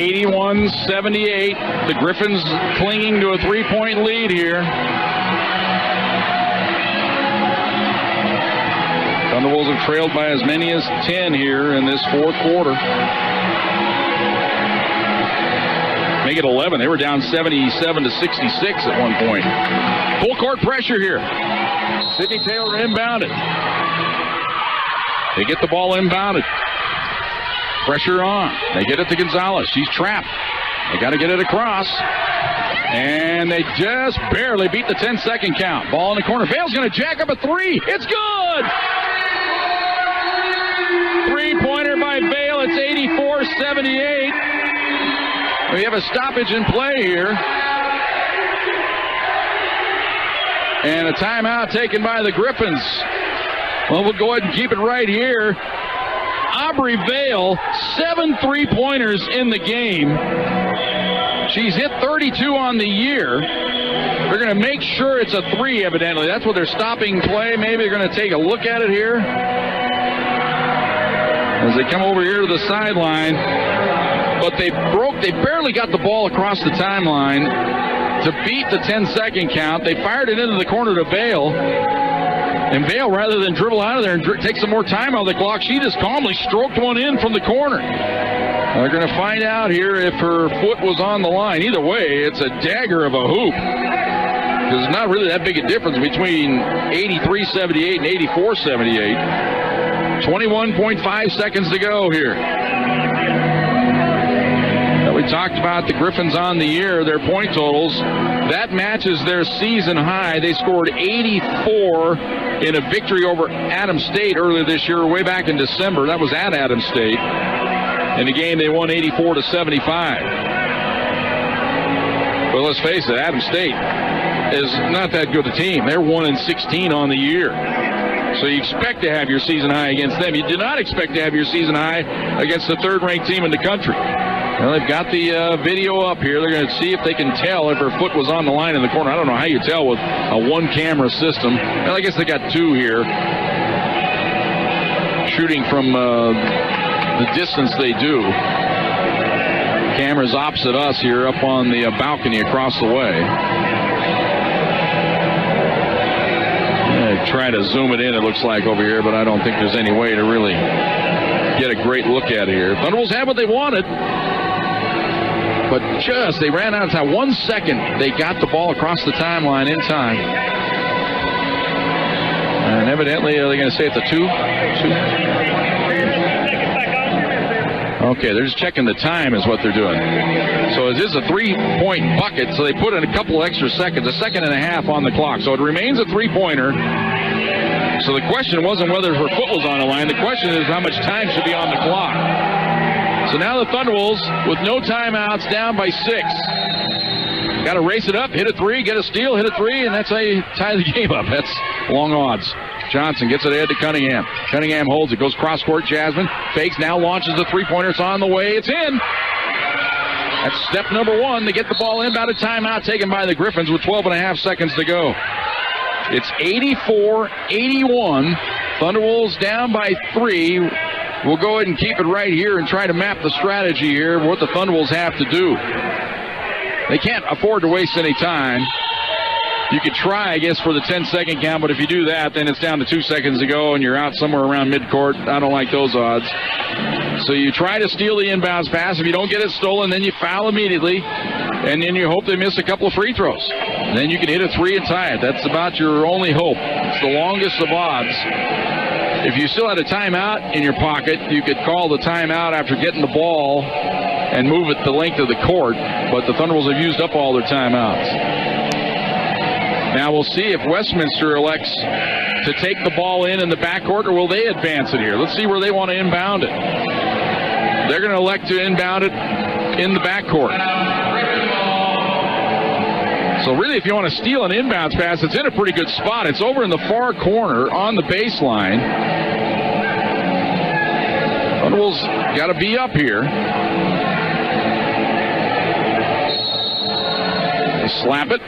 .78. The Griffins clinging to a 3-point lead here. Thunderwolves have trailed by as many as 10 here in this fourth quarter. Make it 11. They were down 77 to 66 at one point. Full court pressure here. Sydney Taylor inbounded. They get the ball inbounded. Pressure on. They get it to Gonzalez. She's trapped. They got to get it across. And they just barely beat the 10-second count. Ball in the corner. Vale's going to jack up a three. It's good! Three-pointer by Vale. It's 84-78. We have a stoppage in play here. And a timeout taken by the Griffins. Well, we'll go ahead and keep it right here. Aubrey Vale, 7 3-pointers in the game. She's hit 32 on the year. They're going to make sure it's a 3, evidently. That's what they're stopping play. Maybe they're going to take a look at it here. As they come over here to the sideline. But they barely got the ball across the timeline to beat the 10-second count. They fired it into the corner to Vale. And Vale, rather than dribble out of there and take some more time out of the clock, she just calmly stroked one in from the corner. They're going to find out here if her foot was on the line. Either way, it's a dagger of a hoop. There's not really that big a difference between 83-78 and 84-78. 21.5 seconds to go here. We talked about the Griffins on the year, their point totals. That matches their season high. They scored 84 in a victory over Adams State earlier this year, way back in December. That was at Adams State. In the game, they won 84-75. But let's face it, Adams State is not that good a team. They're 1-16 on the year. So you expect to have your season high against them. You do not expect to have your season high against the third-ranked team in the country. Well, they've got the video up here. They're going to see if they can tell if her foot was on the line in the corner. I don't know how you tell with a one-camera system. Well, I guess they got 2 here. Shooting from the distance they do. Cameras opposite us here up on the balcony across the way. Try to zoom it in, it looks like, over here, but I don't think there's any way to really get a great look at it here. Thunderwolves have what they wanted. But they ran out of time. 1 second, they got the ball across the timeline in time. And evidently, are they going to say it's a 2? Okay, they're just checking the time is what they're doing. So it is a 3-point bucket, so they put in a couple extra seconds, 1.5 seconds on the clock. So it remains a 3-pointer. So the question wasn't whether her foot was on the line. The question is how much time should be on the clock. So now the Thunderwolves, with no timeouts, down by 6. Got to race it up, hit a 3, get a steal, hit a 3, and that's how you tie the game up. That's long odds. Johnson gets it ahead to Cunningham. Cunningham holds it, goes cross-court. Jasmine fakes, now launches the 3-pointer. It's on the way. It's in. That's step number 1 to get the ball inbounded. Timeout taken by the Griffins with 12.5 seconds to go. It's 84-81. Thunderwolves down by 3. We'll go ahead and keep it right here and try to map the strategy here, what the Thunderwolves have to do. They can't afford to waste any time. You could try, I guess, for the 10-second count, but if you do that, then it's down to 2 seconds to go, and you're out somewhere around midcourt. I don't like those odds. So you try to steal the inbounds pass. If you don't get it stolen, then you foul immediately, and then you hope they miss a couple of free throws. then you can hit a 3 and tie it. That's about your only hope. It's the longest of odds. If you still had a timeout in your pocket, you could call the timeout after getting the ball and move it the length of the court, but the Thunderbolts have used up all their timeouts. Now we'll see if Westminster elects to take the ball in the backcourt, or will they advance it here? Let's see where they want to inbound it. They're going to elect to inbound it in the backcourt. So really, if you want to steal an inbounds pass, it's in a pretty good spot. It's over in the far corner on the baseline. Thunderbolts got to be up here. They slap it.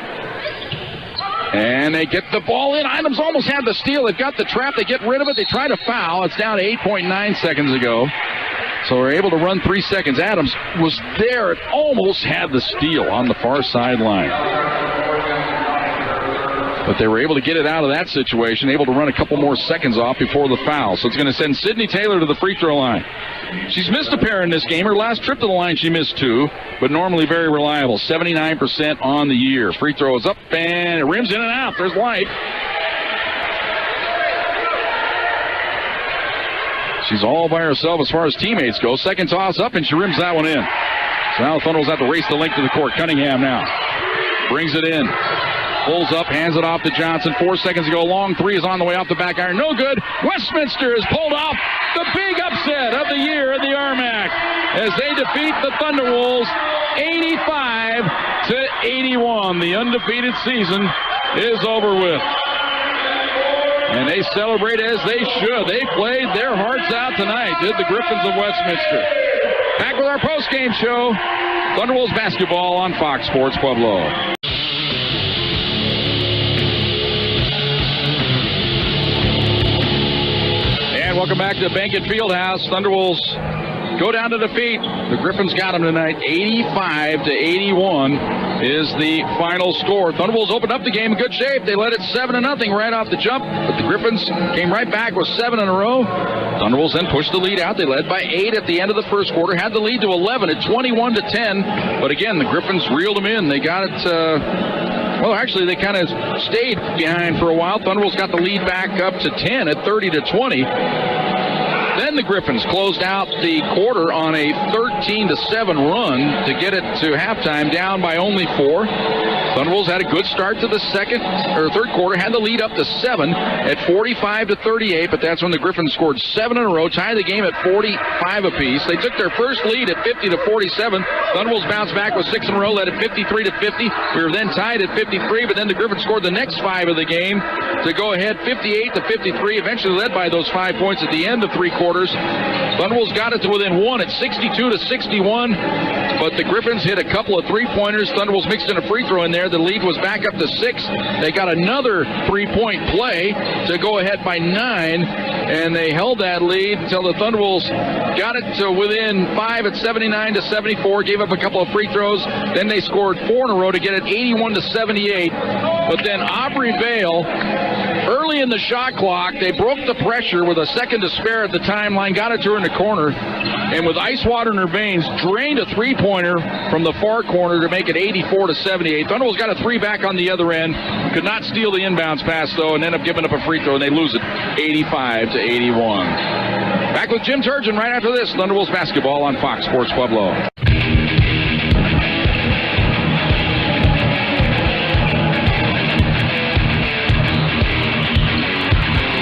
And they get the ball in. Adams almost had the steal. They've got the trap. They get rid of it. They try to foul. It's down to 8.9 seconds ago. So we're able to run 3 seconds. Adams was there and almost had the steal on the far sideline. But they were able to get it out of that situation, able to run a couple more seconds off before the foul. So it's going to send Sydney Taylor to the free throw line. She's missed a pair in this game. Her last trip to the line, she missed 2, but normally very reliable. 79% on the year. Free throw is up, and it rims in and out. There's light. She's all by herself as far as teammates go. Second toss up, and she rims that one in. So now the Thunderbolts have to race the length of the court. Cunningham now brings it in. Pulls up, hands it off to Johnson. 4 seconds to go. Long 3 is on the way off the back iron. No good. Westminster is pulled off. The big upset of the year at the RMAC as they defeat the Thunderwolves 85-81. The undefeated season is over with. And they celebrate as they should. They played their hearts out tonight, did the Griffins of Westminster. Back with our post-game show. Thunderwolves basketball on Fox Sports Pueblo. Welcome back to Behnken Fieldhouse. Thunderwolves go down to defeat. The Griffins got them tonight. 85-81 is the final score. Thunderwolves opened up the game in good shape. They led it 7-0 right off the jump, but the Griffins came right back with 7 in a row. Thunderwolves then pushed the lead out. They led by 8 at the end of the first quarter, had the lead to 11 at 21-10. But again, the Griffins reeled them in. They got it. Well, actually, they kind of stayed behind for a while. Thunderbolts got the lead back up to 10 at 30-20. Then the Griffins closed out the quarter on a 13-7 run to get it to halftime, down by only 4. Thunderbolts had a good start to the third quarter, had the lead up to 7 at 45-38, but that's when the Griffins scored 7 in a row, tied the game at 45 apiece. They took their first lead at 50-47. Thunderbolts bounced back with 6 in a row, led at 53-50. We were then tied at 53, but then the Griffins scored the next 5 of the game to go ahead 58-53, eventually led by those 5 points at the end of 3 quarters. Thunderbolts got it to within 1 at 62-61, but the Griffins hit a couple of 3-pointers. Thunderbolts mixed in a free throw in there. The lead was back up to 6. They got another 3-point play to go ahead by 9, and they held that lead until the Thunderbolts got it to within 5 at 79-74, gave up a couple of free throws. Then they scored 4 in a row to get it 81-78. But then Aubrey Vale, early in the shot clock, they broke the pressure with a second to spare at the timeline, got it to her in the corner, and with ice water in her veins, drained a 3-pointer from the far corner to make it 84-78. Thunderbolts got a 3 back on the other end, could not steal the inbounds pass, though, and end up giving up a free throw, and they lose it 85-81. Back with Jim Turgeon right after this. Thunderbolts basketball on Fox Sports Pueblo.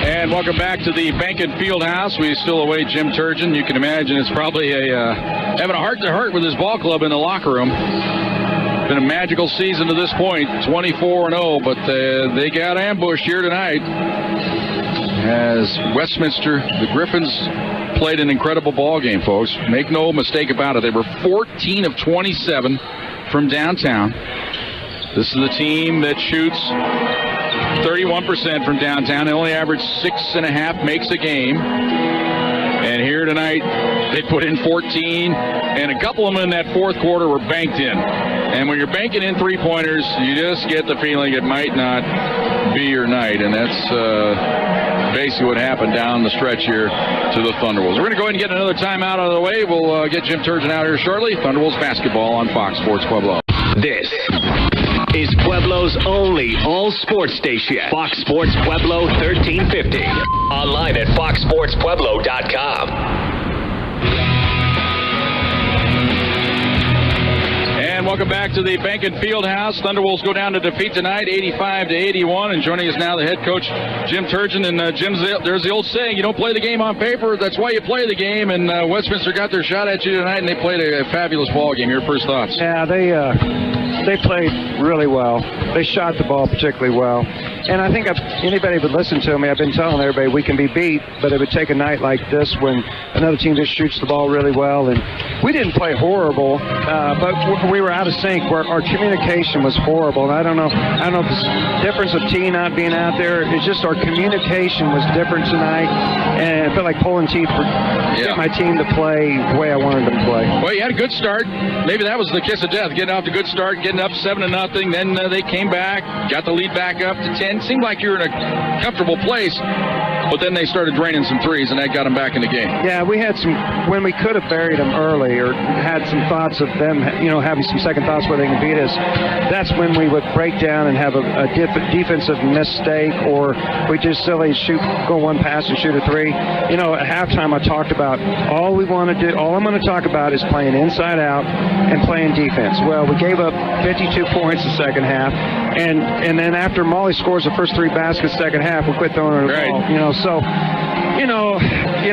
And welcome back to the Behnken Fieldhouse. We still await Jim Turgeon. You can imagine it's probably having a heart-to-heart with his ball club in the locker room. Been a magical season to this point, 24-0, but they got ambushed here tonight. As Westminster, the Griffins played an incredible ball game, folks. Make no mistake about it. They were 14 of 27 from downtown. This is the team that shoots 31% from downtown. They only average 6.5 makes a game. And here tonight, they put in 14, and a couple of them in that fourth quarter were banked in. And when you're banking in 3-pointers, you just get the feeling it might not be your night. And that's basically what happened down the stretch here to the Thunderwolves. We're going to go ahead and get another timeout out of the way. We'll get Jim Turgeon out here shortly. Thunderwolves basketball on Fox Sports Pueblo.
This is Pueblo's only all-sports station. Fox Sports Pueblo 1350. Online at foxsportspueblo.com.
And welcome back to the Behnken Fieldhouse. Thunderwolves go down to defeat tonight, 85-81. And joining us now, the head coach, Jim Turgeon. And Jim, there's the old saying, you don't play the game on paper. That's why you play the game. And Westminster got their shot at you tonight, and they played a fabulous ball game. Your first thoughts?
Yeah, they played really well. They shot the ball particularly well. And I think if anybody would listen to me, I've been telling everybody we can be beat, but it would take a night like this when another team just shoots the ball really well. And we didn't play horrible, but we were out of sync. Where our communication was horrible. And I don't know if it's the difference of T not being out there. It's just our communication was different tonight, and I felt like pulling teeth for get my team to play the way I wanted them to play.
Well, you had a good start. Maybe that was the kiss of death, getting off to a good start, getting up 7-0. Then they came back, got the lead back up to 10. Seemed like you were in a comfortable place, but then they started draining some threes, and that got them back in the game.
Yeah, we had some, when we could have buried them early or had some thoughts of them, having some second thoughts where they can beat us, that's when we would break down and have a defensive mistake, or we just silly go one pass and shoot a three. At halftime I talked about all I'm going to talk about is playing inside out and playing defense. Well, we gave up 52 points the second half, and then after Molly scores the first 3 baskets second half, we quit throwing her the ball.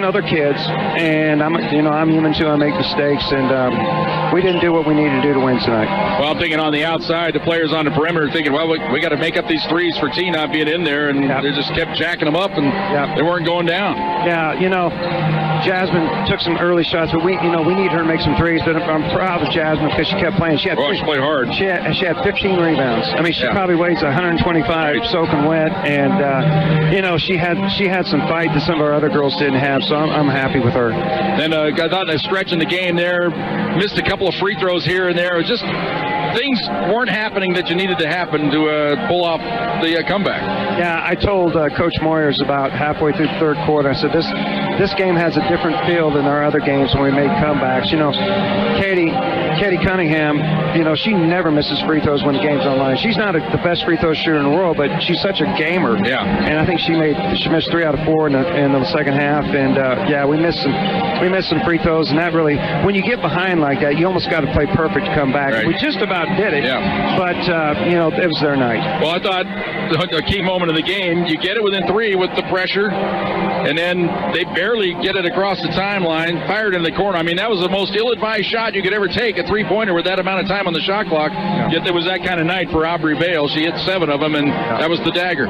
They're kids, and I'm human too. I make mistakes, and we didn't do what we needed to do to win tonight.
Well, I'm thinking on the outside, the players on the perimeter thinking, well, we got to make up these threes for T not being in there, and they just kept jacking them up, and they weren't going down.
Yeah, Jasmine took some early shots, but we need her to make some threes. But I'm proud of Jasmine because she kept playing. She
played hard.
She had 15 rebounds. I mean, she probably weighs 125, soaking wet, and she had some fight that some of our other girls didn't have. So I'm happy with her.
Then got out in a stretch in the game there, missed a couple of free throws here and there. It was just things weren't happening that you needed to happen to pull off the comeback.
Yeah, I told Coach Moyers about halfway through the third quarter, I said, this game has a different feel than our other games when we made comebacks. Katie Cunningham, she never misses free throws when the game's online. She's not the best free throw shooter in the world, but she's such a gamer.
Yeah.
And I think she missed 3 out of 4 in the second half. And we missed some free throws, and that really, when you get behind like that, you almost got to play perfect to come back. Right. We just about did it.
Yeah.
But it was their night.
Well, I thought a key moment of the game, you get it within 3 with the pressure, and then they barely get it across the timeline, fired in the corner. I mean, that was the most ill-advised shot you could ever take, a three-pointer with that amount of time on the shot clock. Yeah. Yet there was that kind of night for Aubrey Bale. She hit 7 of them, and that was the dagger.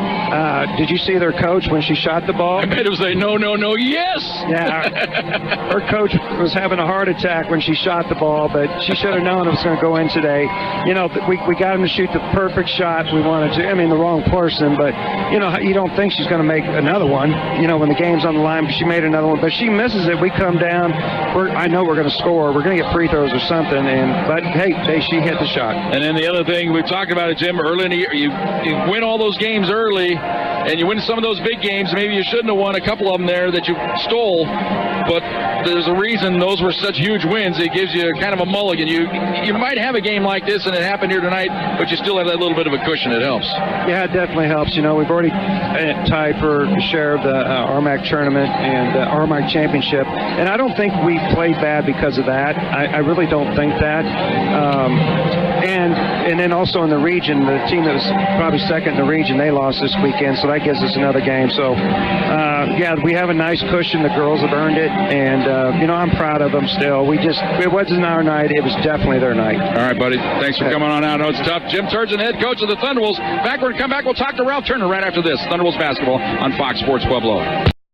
Did you see their coach when she shot the ball?
I bet it was a no, yes!
Yeah. Her coach was having a heart attack when she shot the ball, but she should have known it was going to go in today. We got him to shoot the perfect shot we wanted to. I mean, the wrong person, but, you don't think she's going to make another one, when the game's on the line, but she made another one. But she misses it. We come down. I know we're going to score. We're going to get free throws or something. But hey, she hit the shot.
And then the other thing, we've talked about it, Jim, early in the year, you win all those games early, and you win some of those big games. Maybe you shouldn't have won a couple of them there that you stole, but there's a reason those were such huge wins. It gives you kind of a mulligan. You might have a game like this, and it happened here tonight, but you still have that little bit of a cushion. It helps.
Yeah, it definitely helps. We've already tied for the share of the RMAC tournament and RMAC championship, and I don't think we played bad because of that. I really don't think that. And then also in the region, the team that was probably second in the region, they lost this weekend, so that gives us another game. So, we have a nice cushion. The girls have earned it, and, I'm proud of them still. It wasn't our night. It was definitely their night.
All right, buddy. Thanks for coming on out. I know it's tough. Jim Turgeon, head coach of the Thunderwolves. Backward, come back. We'll talk to Ralph Turner right after this. Thunderwolves basketball on Fox Sports Pueblo.